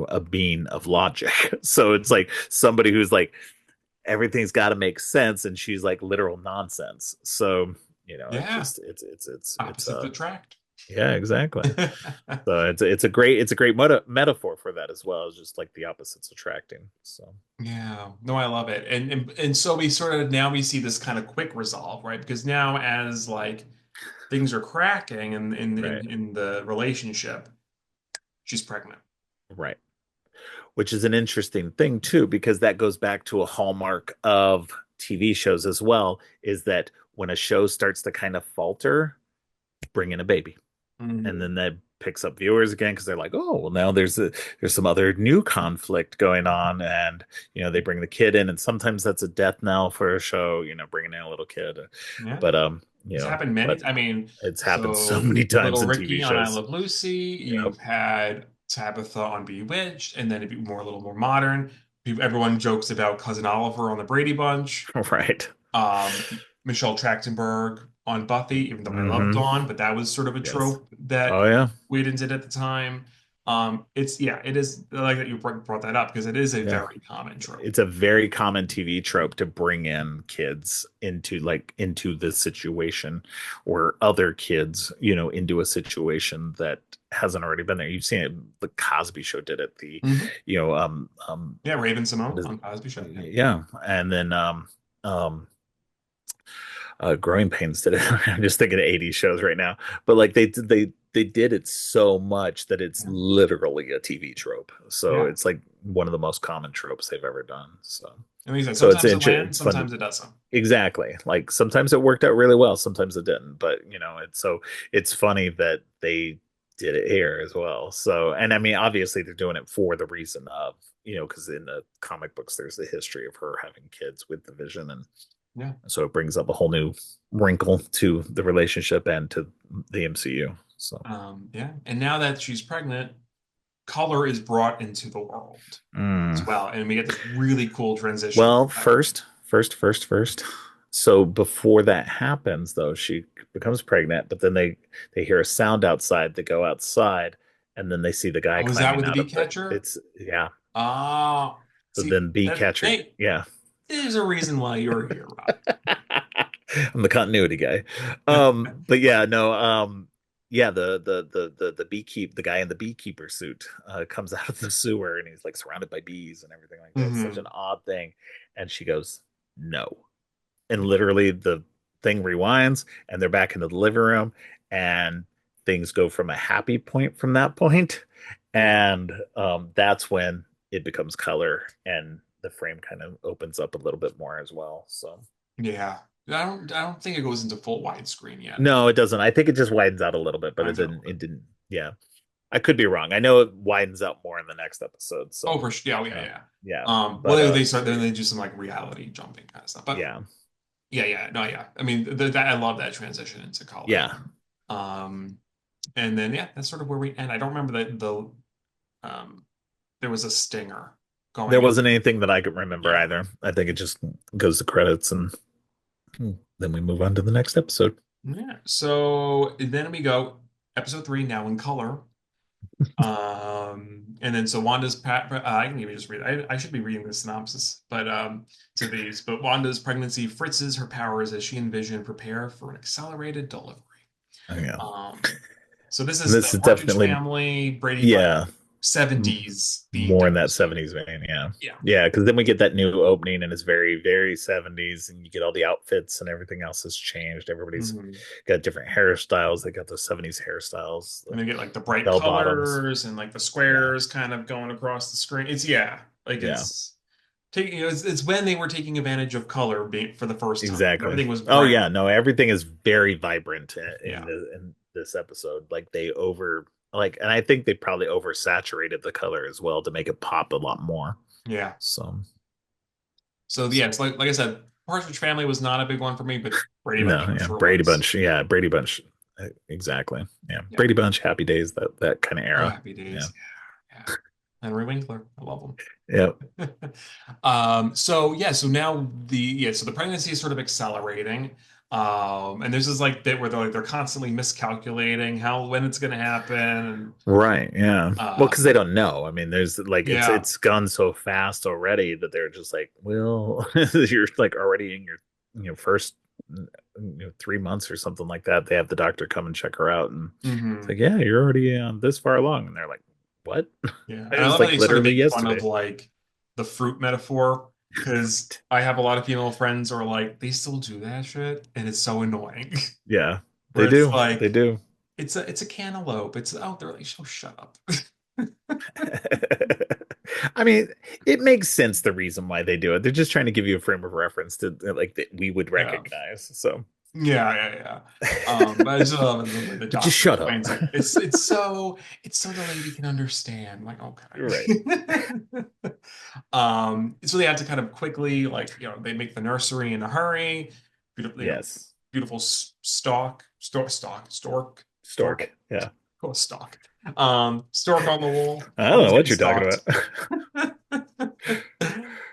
a being of logic. So it's like somebody who's like everything's got to make sense, and she's like literal nonsense. So it's Yeah. just it's Opposites attract. yeah, exactly. So it's a great metaphor for that as well. It's just like the opposites attracting. So Yeah, no, I love it. And so we sort of now we see this kind of quick resolve, right? Because now as like things are cracking right, in the relationship, she's pregnant. right. Which is an interesting thing too, because that goes back to a hallmark of TV shows as well, is that when a show starts to kind of falter, bring in a baby. And Mhm. then that picks up viewers again because they're like, oh, well, now there's some other new conflict going on, and they bring the kid in, and sometimes that's a death knell for a show, bringing in a little kid, Yeah. but It's happened many, but I mean, it's happened so so many times Little in TV Ricky on I shows. Love Lucy, Yep. you've had Tabitha on Bewitched, and then it'd be more a little more modern. Everyone jokes about Cousin Oliver on the Brady Bunch. Right. Um, Michelle Trachtenberg on Buffy, even though I love Hmm. Dawn, but that was sort of a Yes. trope that Oh yeah. Whedon did at the time. It's yeah, it is. I like that you brought that up because it is a Yeah. very common trope. It's a very common TV trope to bring in kids into this situation, or other kids, into a situation that hasn't already been there. You've seen it. The Cosby Show did it. Hmm. You know, Yeah, Raven what Simone is on Cosby Show. Yeah. yeah, and then um, Growing Pains did it. I'm just thinking of 80s shows right now, but like they did it so much that it's Yeah. literally a TV trope. So Yeah. it's like one of the most common tropes they've ever done. So. And like I said, So sometimes it lands, it's fun to sometimes it doesn't. exactly like sometimes it worked out really well, sometimes it didn't. But it's funny that they did it here as well. So and I mean obviously they're doing it for the reason of because in the comic books there's the history of her having kids with the Vision, and Yeah. so it brings up a whole new wrinkle to the relationship and to the MCU. So Yeah. And now that she's pregnant, color is brought into the world as mm. well, and we get this really cool transition. Well, first. So before that happens, though, she becomes pregnant, but then they hear a sound outside. They go outside, and then they see the guy Oh, is that climbing with the out bee of the. catcher? It's yeah. Ah, So see then bee that catcher, hey, yeah. there's a reason why you're here, Rob. I'm the continuity guy. But yeah, no, yeah, the guy in the beekeeper suit comes out of the sewer, and he's like surrounded by bees and everything like that. It's such an Hmm. odd thing. And she goes, no. And literally the thing rewinds and they're back into the living room, and things go from a happy point from that point. Yeah, And that's when it becomes color and the frame kind of opens up a little bit more as well. So yeah. I don't think it goes into full widescreen yet. no, it doesn't. I think it just widens out a little bit, but Finds out. it didn't, yeah. I could be wrong. I know it widens out more in the next episode. Oh, So for sure. Yeah, oh, yeah, uh, yeah. yeah. Well, But they start then they do some like reality jumping kind of stuff. But yeah. yeah, yeah, no, yeah. I mean, that I love that transition into color. Yeah. Um, and then yeah, that's sort of where we end. I don't remember that um there was a stinger There going in. wasn't anything that I could remember Yeah. either. I think it just goes to credits, and then we move on to the next episode. Yeah. So then we go episode 3 now in color. And then so Wanda's I can even just read. I should be reading the synopsis, but to these. But Wanda's pregnancy fritzes her powers as she and Vision prepare for an accelerated delivery. Oh, yeah. Um, so this And is the this is Partridge definitely, Family, Brady Bunch yeah. 70s themed more in that episode. 70s vein. Yeah. Yeah. Yeah. Because then we get that new opening and it's very, very 70s, and you get all the outfits and everything else has changed. Everybody's Mhm. got different hairstyles. They got those 70s hairstyles, And the they get like the bright bell bottoms. colors and like the Yeah. squares kind of going across the screen. It's yeah, like Yeah. it's taking it's when they were taking advantage of color being for the first time. Exactly. Everything was Oh bright. yeah, no, everything is very vibrant Yeah. in this episode. Like they over like, and I think they probably oversaturated the color as well to make it pop a lot more. Yeah. So So yeah, it's like I said, Partridge Family was not a big one for me, but Brady Bunch no, for yeah, sure Brady was. Bunch, yeah, Brady Bunch, exactly, yeah, Yeah. Brady Bunch, Happy Days, that kind of Oh, era, Happy yeah, Days. Yeah. Yeah. Henry Winkler. I love him. yeah, So yeah, so now so the pregnancy is sort of accelerating. And there's this like bit where they're constantly miscalculating when it's gonna happen. right, yeah. Well, Uh because they don't know. I mean, there's like yeah. it's gone so fast already that they're just like, well, you're like already in your first 3 months or something like that. They have the doctor come and check her out, and it's Hmm. like, yeah, you're already this far along, and they're like, what? Yeah. It And I was love how like they sort of literally make fun of yesterday. like the fruit metaphor because I have a lot of female friends who are like, they still do that shit, and it's so annoying. Yeah, Where they it's do. They like do. it's a cantaloupe. It's out there like, oh, shut up. I mean, it makes sense the reason why they do it. They're just trying to give you a frame of reference to like that we would Yeah. recognize. So, Yeah, yeah, yeah. But I just love the way the but just doctor shut up. explains like it's so the lady can understand. I'm like, Right. okay. So they have to kind of quickly like they make the nursery in a hurry. Beautiful, Yes. beautiful stork, Stork. Yeah. oh, stalk. Stork on the wall. I don't know Always what getting you're talking stalked.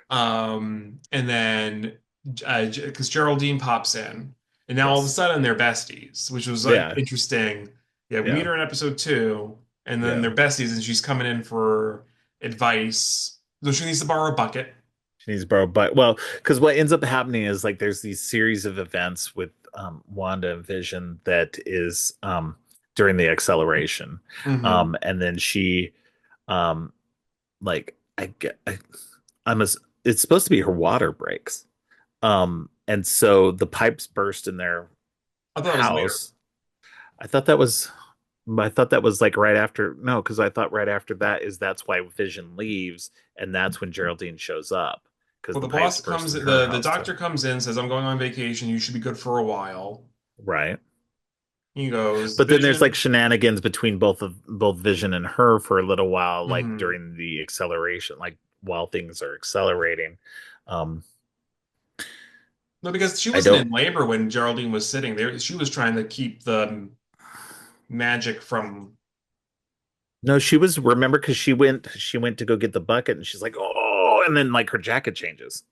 about. And then because Geraldine pops in, and now all of a Yes. sudden they're besties, which was like Yeah. interesting. Yeah, we meet Yeah. her in episode 2, and then Yeah. they're besties, and she's coming in for advice. So she needs to borrow a bucket. She needs to borrow, but well, because what ends up happening is like there's these series of events with Wanda and Vision that is during the acceleration. Hmm. And then she um like I get I'm as it's supposed to be her water breaks. And so the pipes burst in their I thought it was later. house. I thought that was I thought that was like right after no, because I thought right after that is that's why Vision leaves, and that's when Geraldine shows up because Well, the the pipes boss burst comes, in her the house too. doctor comes in, says, "I'm going on vacation. You should be good for a while." Right. He goes, But then there's like "Vision." shenanigans between both Vision and her for a little while, like Hmm. during the acceleration, like while things are accelerating. Um, No, because she I wasn't don't in labor when Geraldine was sitting there. She was trying to keep the magic from. No, she was remember because she went to go get the bucket and she's like, oh, and then like her jacket changes.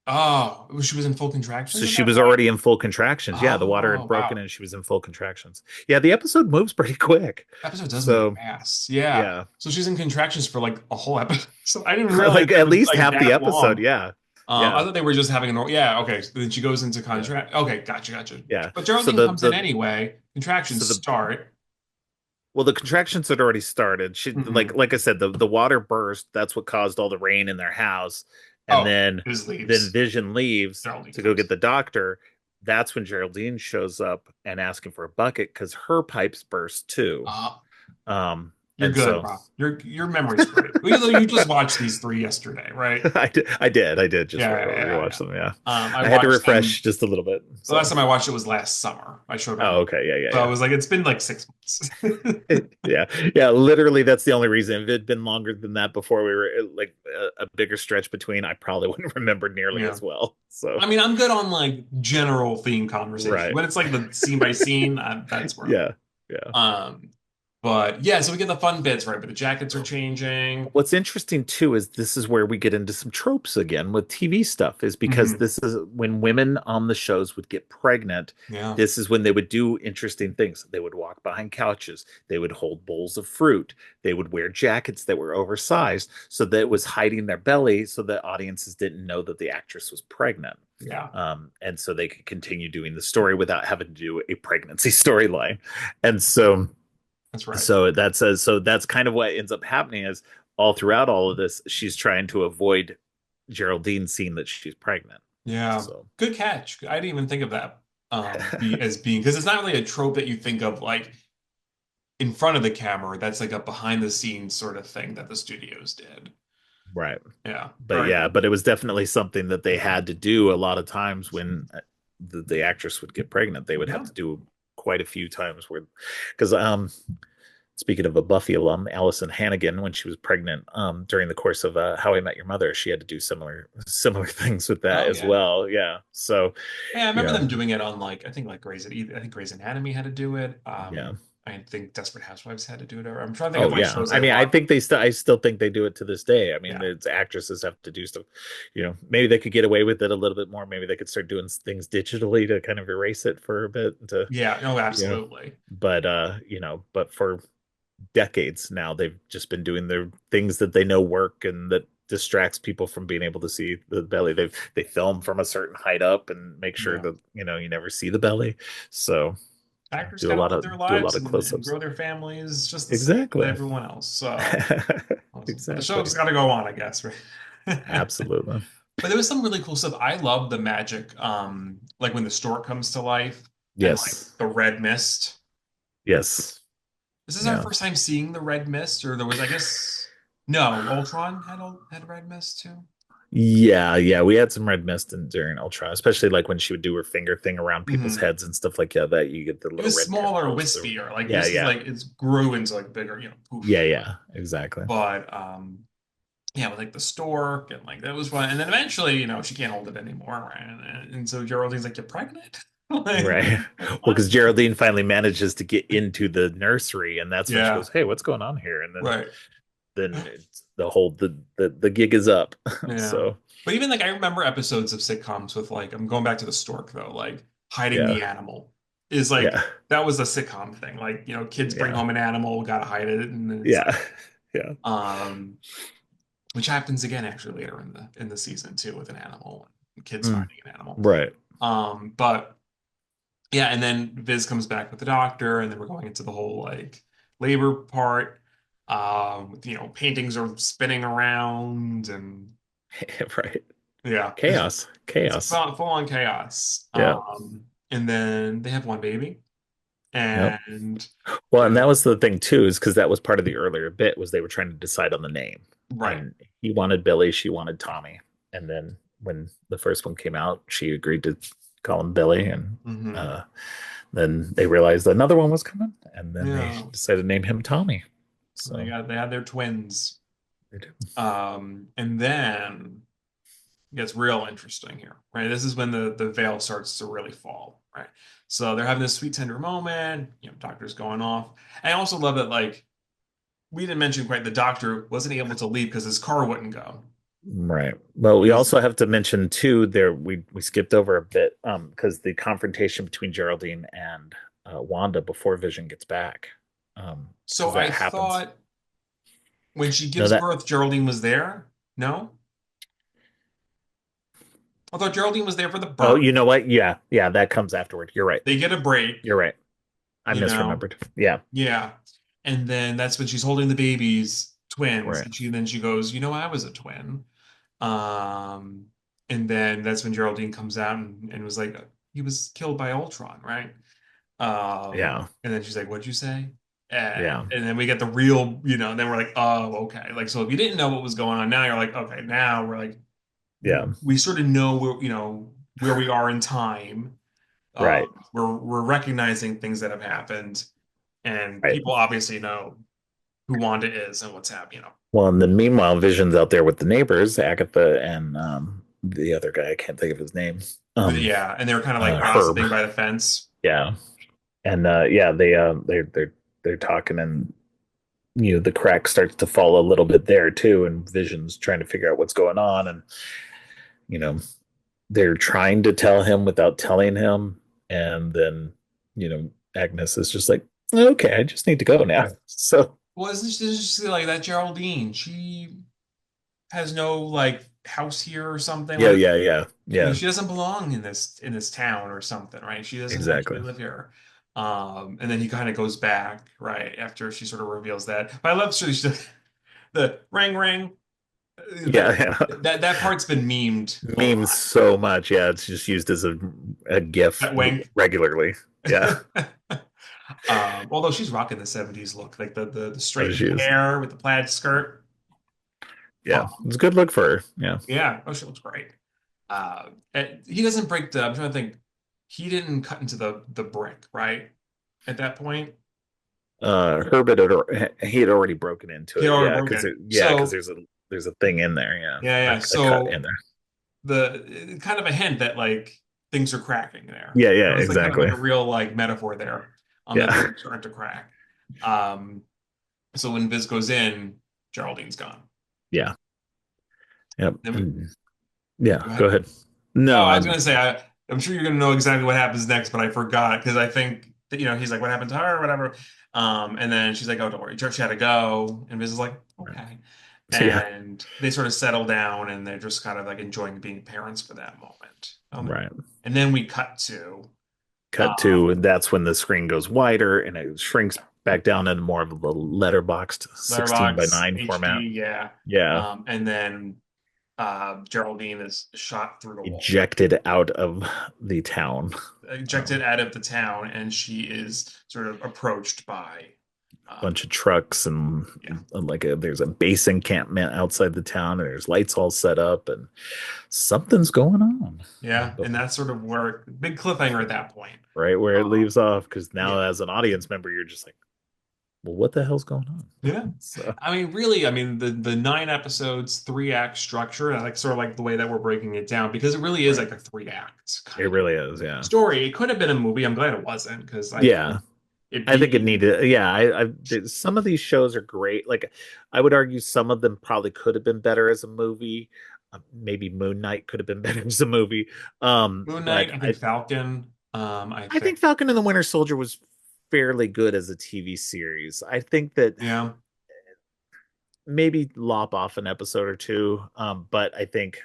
Oh, she was in full So contractions at she that was point? already in full contractions. Yeah, the water Oh, had broken wow. and she was in full contractions. Yeah, the episode moves pretty quick. Episode does move So fast. Yeah. yeah. So she's in contractions for like a whole episode. So I didn't realize Like it at was least like half the that episode, long. yeah. I Yeah. thought they were just having a normal. Yeah, okay. So then she goes into Yeah. contract. Okay, gotcha, gotcha. Yeah. But So Geraldine the comes in the anyway. Contractions so the start. well the contractions had already started. She Hmm. like I said, the water burst, that's what caused all the rain in their house. And Oh, then his then leaves. Vision leaves Geraldine to go get comes. the doctor. That's when Geraldine shows up and asking for a bucket because her pipes burst too. Uh, Um, you're and good, so Rob. Your memory's great. Well, you just watched these 3 yesterday, right? I did just Yeah, yeah, yeah, rewatch yeah. them. Yeah, I I had to watched them. refresh just a little bit. The last So, time I watched it was last summer. I showed my oh, mom. okay, yeah, So I yeah, was like, it's been like 6 months. yeah, yeah. Literally, that's the only reason. If it had been longer than that before we were like a bigger stretch between, I probably wouldn't remember nearly Yeah. as well. So, I mean, I'm good on like general theme conversation. right, When it's like the scene by scene, that's where yeah, yeah. um but yeah, so we get the fun bits, right? But the jackets are changing. What's interesting too is this is where we get into some tropes again with TV stuff, is because Hmm. this is when women on the shows would get pregnant. Yeah. This is when they would do interesting things. They would walk behind couches, they would hold bowls of fruit, they would wear jackets that were oversized so that it was hiding their belly so that audiences didn't know that the actress was pregnant. Yeah. And so they could continue doing the story without having to do a pregnancy storyline. And so That's right. So that's kind of what ends up happening is all throughout all of this, she's trying to avoid Geraldine seeing that she's pregnant. Yeah. So Good catch. I didn't even think of that as being because it's not really a trope that you think of like in front of the camera. That's like a behind the scenes sort of thing that the studios did. right. Yeah. But Very yeah, cool. but it was definitely something that they had to do a lot of times when the actress would get pregnant. They would have Yeah. to do quite a few times where, because speaking of a Buffy alum, Allison Hannigan, when she was pregnant, during the course of How I Met Your Mother, she had to do similar things with that Oh as yeah. well. Yeah. So, Yeah, I you remember know, them doing it on like I think like I think Grey's Anatomy had to do it. yeah. I think Desperate Housewives had to do it. Or I'm trying to think of Oh like yeah. shows I I mean, watched. I still think they do it to this day. I mean, Yeah. it's actresses have to do stuff. Maybe they could get away with it a little bit more. Maybe they could start doing things digitally to kind of erase it for a bit to, Yeah. No, you know, absolutely. but for decades now they've just been doing their things that they know work and that distracts people from being able to see the belly. They film from a certain height up and make sure Yeah. that you never see the belly. So Actors do a got to lot live of their do a lot lives of and close-ups. grow their families just the same as Exactly. everyone else. So awesome. But the Exactly. show's got to go on, I guess, right? Absolutely. But there was some really cool stuff. I love the magic, like when the stork comes to life and like Yes. the red mist. Yes. This is our Yeah. first time seeing the red mist, or there was, I guess, no, Ultron had red mist too. Yeah, yeah, we had some red mist during Ultron, especially like when she would do her finger thing around people's Hmm. heads and stuff like that you get the It little was red smaller, tentacles through. wispier. Like Yeah, this is yeah. like it's grew into like bigger, Yeah, poof. yeah, exactly. But yeah, with like the stork and like that was fun. And then eventually, she can't hold it anymore, right? And so Geraldine's like, "You're pregnant?" Right. Like Well, what? because Geraldine finally manages to get into the nursery, and that's when she Yeah, goes, "Hey, what's going on here?" And then right. then it's the whole the gig is up. Yeah. So But even like I remember episodes of sitcoms with like I'm going back to the stork though, like hiding yeah, the animal is like yeah, that was a sitcom thing. Like, kids bring yeah, home an animal, gotta hide it, and then it's yeah, like yeah. um which happens again actually later in the season too with an animal and kids Mm, finding an animal. right. But yeah, and then Viz comes back with the doctor, and then we're going into the whole like labor part. Paintings are spinning around and Right. yeah. Chaos. It's Chaos. full on chaos. Yeah. And then they have one baby, Yep. and Well, and the that was the thing too, is because that was part of the earlier bit was they were trying to decide on the name. right. And he wanted Billy, she wanted Tommy. And then when the first one came out, she agreed to call him Billy. And Hmm. uh, then they realized another one was coming, and then they Yeah. decided to name him Tommy. So they So got they had their twins. they did. And then it gets real interesting here, right? This is when the veil starts to really fall, right? So they're having this sweet tender moment, doctor's going off. I also love that like we didn't mention quite the doctor wasn't able to leave because his car wouldn't go. Right. Well, we Because also have to mention too there we skipped over a bit because the confrontation between Geraldine and Wanda before Vision gets back so because that I happens. thought when she No, gives that birth, Geraldine was there. No? I thought Geraldine was there for the oh, birth. you know what? Yeah, yeah, that comes afterward. You're right. They get a break, You're right. I you know? misremembered. Yeah, Yeah. And then that's when she's holding the babies, twins, right. and she goes, I was a twin. Um, and then that's when Geraldine comes out and was like, he was killed by Ultron, right? Yeah, And then she's like, "What'd you say?" yeah, And then we get the real, then we're like, "Oh, okay." Like, so if you didn't know what was going on, now you're like, "Okay." Now we're like, yeah. we sort of know where we are in time. Right, We're recognizing things that have happened, and right. people obviously know who Wanda is and what's happening. Well, and then meanwhile, Vision's out there with the neighbors, Agatha and the other guy. I can't think of his name. Um, Yeah, and they were kind of like Herb. gossiping by the fence. Yeah, and yeah, they're talking, and the crack starts to fall a little bit there too, and Vision's trying to figure out what's going on, and you know they're trying to tell him without telling him, and then Agnes is just like, okay, I just need to go now. So Well, it's just like that Geraldine. She has no like house here or something. yeah, Like yeah, yeah, yeah, she doesn't belong in this town or something, right? She doesn't actually exactly. live here. And then he kind of goes back, right, after she sort of reveals that. But I love the ring ring. Yeah, That yeah. that part's been memed a Memes lot. so much. Yeah, it's just used as a GIF That wink. regularly. Yeah. Although she's rocking the 70s look, like the Oh, straightened she is. hair with the plaid skirt. Yeah, Oh, it's a good look for her. Yeah. yeah. Oh, she looks great. He doesn't break the. I'm trying to think. He didn't cut into the brick, right? At that point, Herbert he had already broken into he it. already Yeah, broke because it. because So there's a thing in there. Yeah, yeah, yeah. a cut in So there. the kind of a hint that like things are cracking there. Yeah, You yeah, know, it's like kind of like exactly. a real like metaphor there on that Yeah, things are starting to crack. Um, so when Viz goes in, Geraldine's gone. yeah, yep. Then we And yeah, go go ahead. ahead. Oh, No, I was I'm gonna say I'm sure you're gonna know exactly what happens next, but I forgot because I think that, he's like, "What happened to her?" or whatever. And then she's like, "Oh, don't worry, she had to go." And Viz is like, "Okay," yeah, and they sort of settle down and they're just kind of like enjoying being parents for that moment. right. And then we cut to Cut um, to, and that's when the screen goes wider and it shrinks back down into more of a letterboxed 16 by Letterbox 9 format. HD, yeah. Yeah, And then Geraldine is shot through the wall, ejected out of the town. ejected out of the town, and she is sort of approached by, Bunch of trucks yeah, and like there's a base encampment outside the town and there's lights all set up and something's going on. yeah, But and that's sort of where big cliffhanger at that point. right where it Um, leaves off, because now yeah, as an audience member you're just like, well, what the hell's going on? yeah. So I mean, really, I mean the 9 episodes, 3 act structure, I like sort of like the way that we're breaking it down because it really is right, like a 3 act it kind of really is. Yeah, story. It could have been a movie. I'm glad it wasn't because I yeah. think it I think it being needed, yeah. Some of these shows are great. Like, I would argue some of them probably could have been better as a movie. Maybe Moon Knight could have been better as a movie. Moon But Knight, I think Falcon, I I think think Falcon and the Winter Soldier was fairly good as a TV series. I think that yeah, maybe lop off an episode or two. But I think,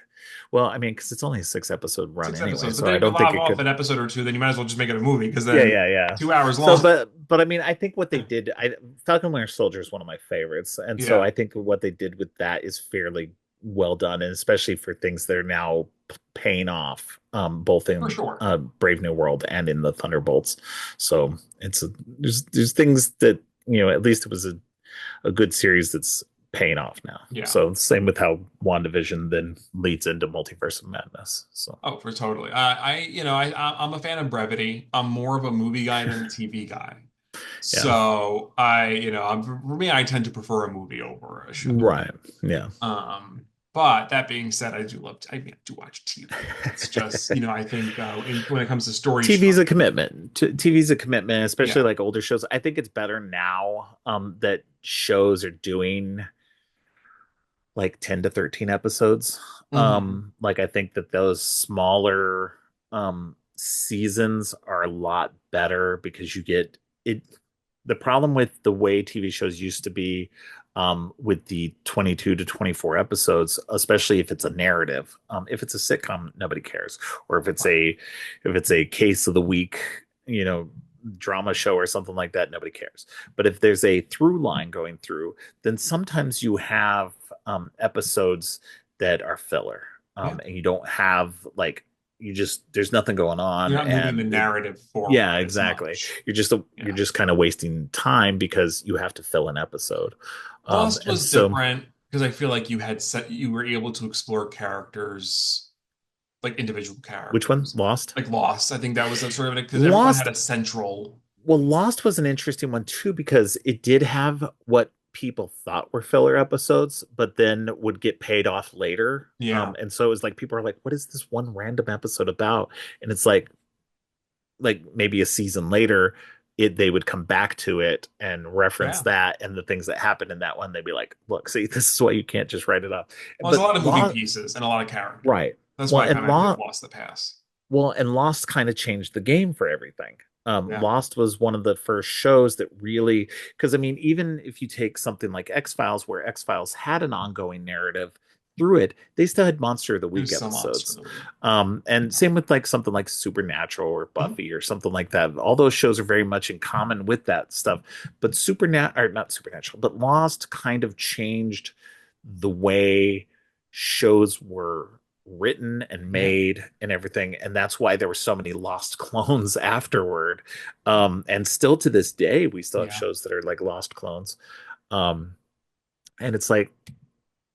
well, I mean, because it's only a 6 episode run six anyway, episodes. But so then I if you don't think log it off could. an episode or two, then you might as well just make it a movie because Yeah, then yeah, yeah. 2 hours So, long. but I mean, I think what they did, Falcon Winter Soldier is one of my favorites, and so Yeah, I think what they did with that is fairly well done, and especially for things that are now paying off, both for in sure. Brave New World and in the Thunderbolts. So there's things that, at least it was a good series that's paying off now. Yeah. So same with how WandaVision then leads into Multiverse of Madness. So Oh, for totally. I'm a fan of brevity. I'm more of a movie guy than a TV guy. yeah, So for me, I tend to prefer a movie over a show. right, yeah. But that being said, I mean, I do watch TV. It's just, I think when it comes to story TV's a structure, commitment. TV's a commitment, especially yeah. like older shows. I think it's better now that shows are doing like 10 to 13 episodes. Hmm. Like I think that those smaller seasons are a lot better because you get it. The problem with the way TV shows used to be, with the 22 to 24 episodes, especially if it's a narrative. If it's a sitcom, nobody cares. Or if it's a case of the week, drama show or something like that, nobody cares. But if there's a through line going through, then sometimes you have episodes that are filler, Yeah. and you don't have like, there's nothing going You're on, not moving the and narrative yeah, forward as exactly. much. You're Yeah. just kind of wasting time because you have to fill an episode. Lost And was so different because I feel like you were able to explore characters, like individual which one? characters. Lost? Like Lost, I think that was a sort of because everyone had Lost, a central. well, Lost was an interesting one too because it did have what people thought were filler episodes, but then would get paid off later. Yeah. And so it was like people are like, what is this one random episode about? And it's like maybe a season later, they would come back to it and reference Yeah. that and the things that happened in that one. They'd be like, look, see, this is why you can't just write it up. Well, there's a But lot of moving pieces and a lot of character. right. That's Well, why I and kind of give Lost the pass. Lost kind of changed the game for everything. Yeah. Lost was one of the first shows that really, because I mean, even if you take something like X Files, where X Files had an ongoing narrative, through it, they still had Monster of the There's Week some Monster of episodes. the Week. And same with like something like Supernatural or Mhm. Buffy or something like that. All those shows are very much in common with that stuff. But Supernatural, or not Supernatural, but Lost kind of changed the way shows were written and Yeah, made and everything. And that's why there were so many Lost clones afterward. And still to this day, we still have yeah. shows that are like Lost clones. Um, and it's like,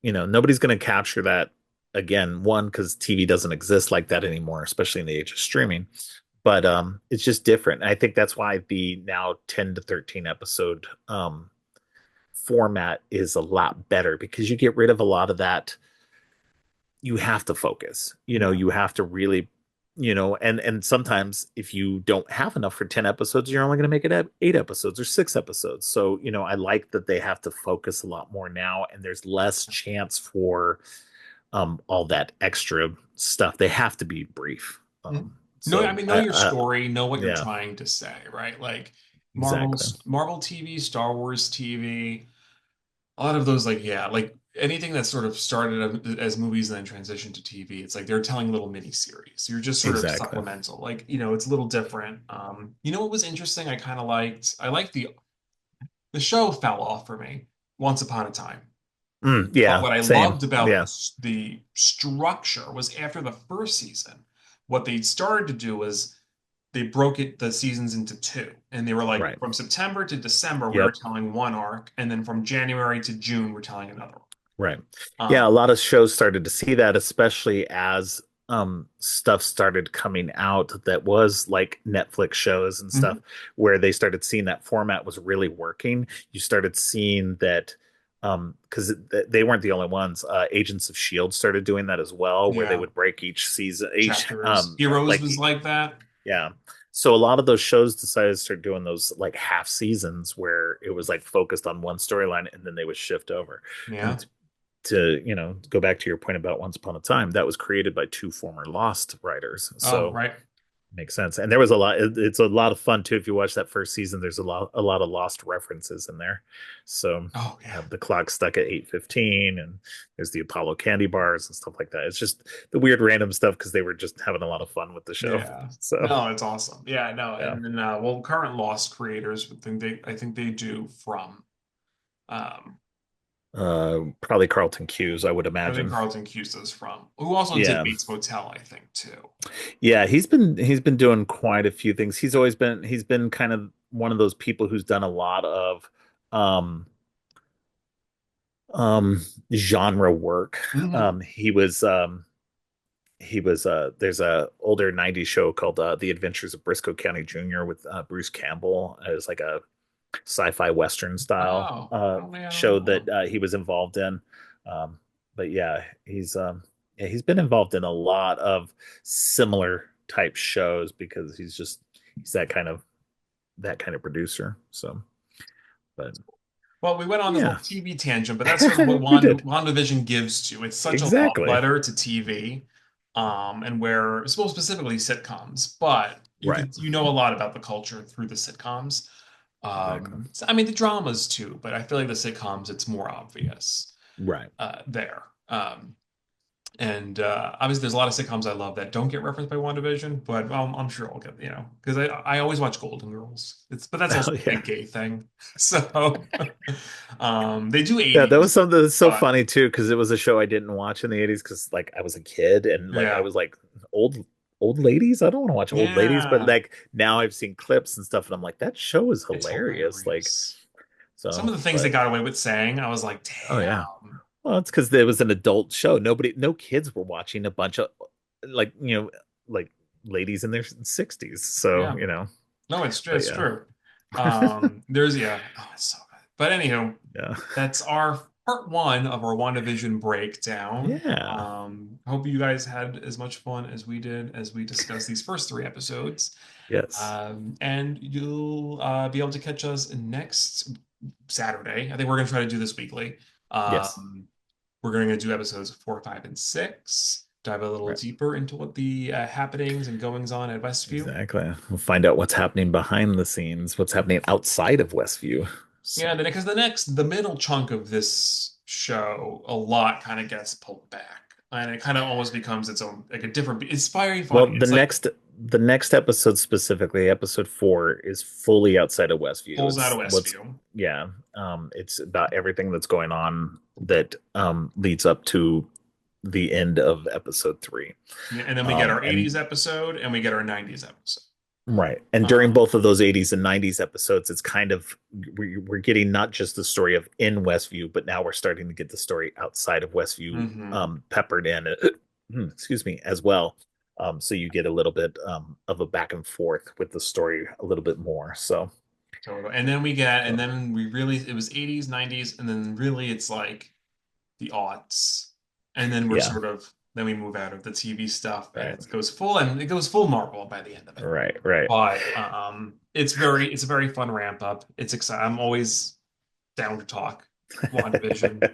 nobody's going to capture that again. One, because TV doesn't exist like that anymore, especially in the age of streaming. But it's just different. And I think that's why the now 10 to 13 episode format is a lot better because you get rid of a lot of that. You have to focus. Yeah. You have to really, and sometimes if you don't have enough for 10 episodes, you're only going to make it 8 episodes or 6 episodes. So, I like that they have to focus a lot more now and there's less chance for all that extra stuff. They have to be brief. Mhm. No, I So mean, know I, your story, know what you're yeah, trying to say, right? Like exactly. Marvel TV, Star Wars TV, a lot of those, like, yeah, like anything that sort of started as movies and then transitioned to TV, it's like they're telling little mini series. You're just sort of Exactly. supplemental. Like, it's a little different. You know what was interesting? I kind of liked, I liked the show fell off for me Once Upon a Time. But Yeah, what I same. loved about Yeah, the structure was after the first season, what they started to do was they broke the seasons into two. And they were like, right. from September to December, we were Yep. telling one arc, and then from January to June, we're telling another arc. Right. Yeah, a Um, lot of shows started to see that, especially as stuff started coming out that was like Netflix shows and stuff, mhm. where they started seeing that format was really working. You started seeing that because they weren't the only ones. Agents of Shield started doing that as well, where they Yeah, would break each season, each chapters. Heroes like was like that. yeah. So a lot of those shows decided to start doing those like half seasons where it was like focused on one storyline and then they would shift over. Yeah. And to go back to your point about Once Upon a Time, that was created by two former Lost writers, Oh, so right. it makes sense. And there was a lot. It's a lot of fun too. If you watch that first season, there's a lot of Lost references in there. So Oh, yeah. the clock stuck at 8:15, and there's the Apollo candy bars and stuff like that. It's just the weird random stuff because they were just having a lot of fun with the show. Yeah. So No, it's awesome. Yeah, no. yeah, And then well, current Lost creators I think they do from um probably Carlton Cuse, I would I think imagine. Carlton Cusa's from, who also did Yeah. Bates Motel, I think, too. Yeah, he's been doing quite a few things. He's been kind of one of those people who's done a lot of um um genre work. Hmm. He was there's a older 90s show called The Adventures of Briscoe County Jr. with Bruce Campbell. It was like a sci-fi western style Oh, I don't show know. that he was involved in. Um but yeah, he's been involved in a lot of similar type shows because he's that kind of producer. So, but Well, we went on this yeah, little TV tangent, but that's sort of what we did WandaVision gives to. It's such a love exactly letter to TV, and where, well, specifically sitcoms, but right, you know a lot about the culture through the sitcoms. exactly I mean the dramas too, but I feel like the sitcoms, it's more obvious right. there. And obviously, there's a lot of sitcoms I love that don't get referenced by WandaVision, but I'm sure I'll get, because I always watch Golden Girls. But that's Oh also a yeah, big gay thing. So they do yeah. That was 80s, something that's so but funny too because it was a show I didn't watch in the 80s because like I was a kid and like I yeah, was like old old ladies. I don't want to watch old ladies, but yeah, like now I've seen clips and stuff and I'm like that show is it's hilarious. Like hilarious. Some so, of the things they but got away with saying, I was like, oh yeah. damn. Well, it's because it was an adult show. No kids were watching a bunch of like like ladies in their 60s. So Yeah, no, it's but it's yeah, true. There's, yeah, oh, it's so good. But anywho, yeah, that's our part one of our WandaVision breakdown. yeah, Hope you guys had as much fun as we did as we discussed these first three episodes. yes, And you'll be able to catch us next Saturday. I think we're going to try to do this weekly. yes, Um, we're going to do episodes 4, 5, and 6, dive a little right, deeper into what the happenings and goings on at Westview. exactly. We'll find out what's happening behind the scenes, what's happening outside of Westview. So Yeah, because the middle chunk of this show, a lot kind of gets pulled back, and it kind of almost becomes its own, like a different. It's very Well, funny. It's like the next episode specifically, episode 4, is fully outside of Westview. pulls out It's of what's Westview. yeah, it's about everything that's going on that leads up to the end of episode 3. Yeah, and then we get our And 80s episode and we get our 90s episode. right. And during both of those 80s and 90s episodes, it's kind of we're getting not just the story of in Westview, but now we're starting to get the story outside of Westview peppered in, excuse me, as well. So you get a little bit of a back and forth with the story a little bit more. So And then we get, and then we really, it was 80s, 90s, and then really it's like the aughts. And then we're Yeah. sort of, then we move out of the TV stuff and Right. it goes full Marvel by the end of it. right. But it's a very fun ramp up. It's exciting. I'm always down to talk WandaVision.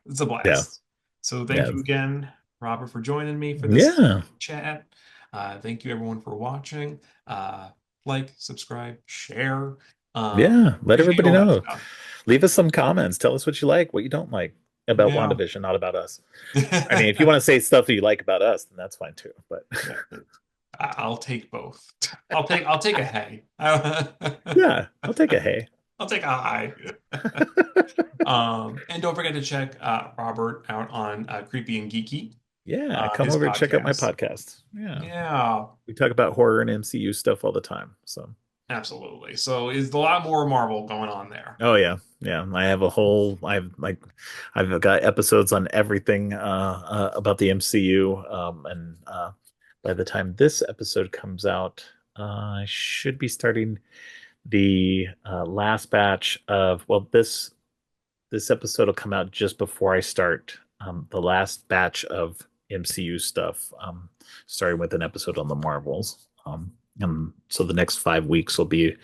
It's a blast. Yeah. So thank Yeah. you again, Robert, for joining me for this Yeah. chat. Thank you everyone for watching. Like, subscribe, share. Yeah. Let everybody appreciate all that know. stuff. Leave us some comments. Tell us what you like, what you don't like about Yeah. WandaVision, not about us. I mean, if you want to say stuff that you like about us, then that's fine too. But I'll take both. I'll take a hey. yeah, I'll take a hey. I'll take a hi. And don't forget to check Robert out on Creepy and Geeky. Yeah, come his over and check out my podcast. podcast. Yeah. Yeah, We talk about horror and MCU stuff all the time. So absolutely. So is a lot more Marvel going on there. oh yeah. Yeah. I've got episodes on everything about the MCU. And by the time this episode comes out, I should be starting the last batch of this episode will come out just before I start the last batch of MCU stuff, starting with an episode on the Marvels. And so the next 5 weeks will be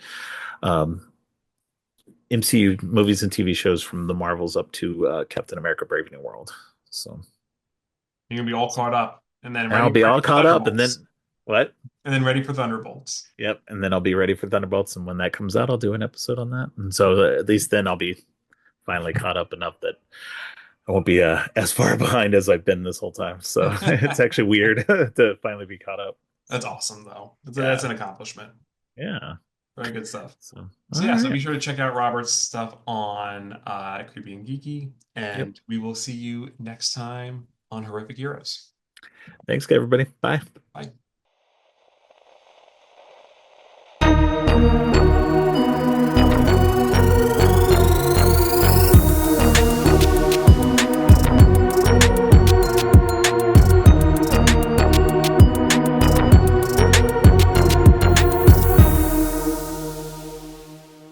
MCU movies and TV shows from the Marvels up to Captain America: Brave New World. So You're gonna be all caught up, and then I'll be all caught up, and then what? And then ready for Thunderbolts. Yep, and then I'll be ready for Thunderbolts, and when that comes out, I'll do an episode on that. And so at least then I'll be finally caught up enough that I won't be as far behind as I've been this whole time. So it's actually weird to finally be caught up. That's awesome, though. That's an accomplishment. Yeah. Very good stuff. So So be sure to check out Robert's stuff on Creepy and Geeky, and we will see you next time on Horrific Heroes. Thanks, everybody. Bye. Bye.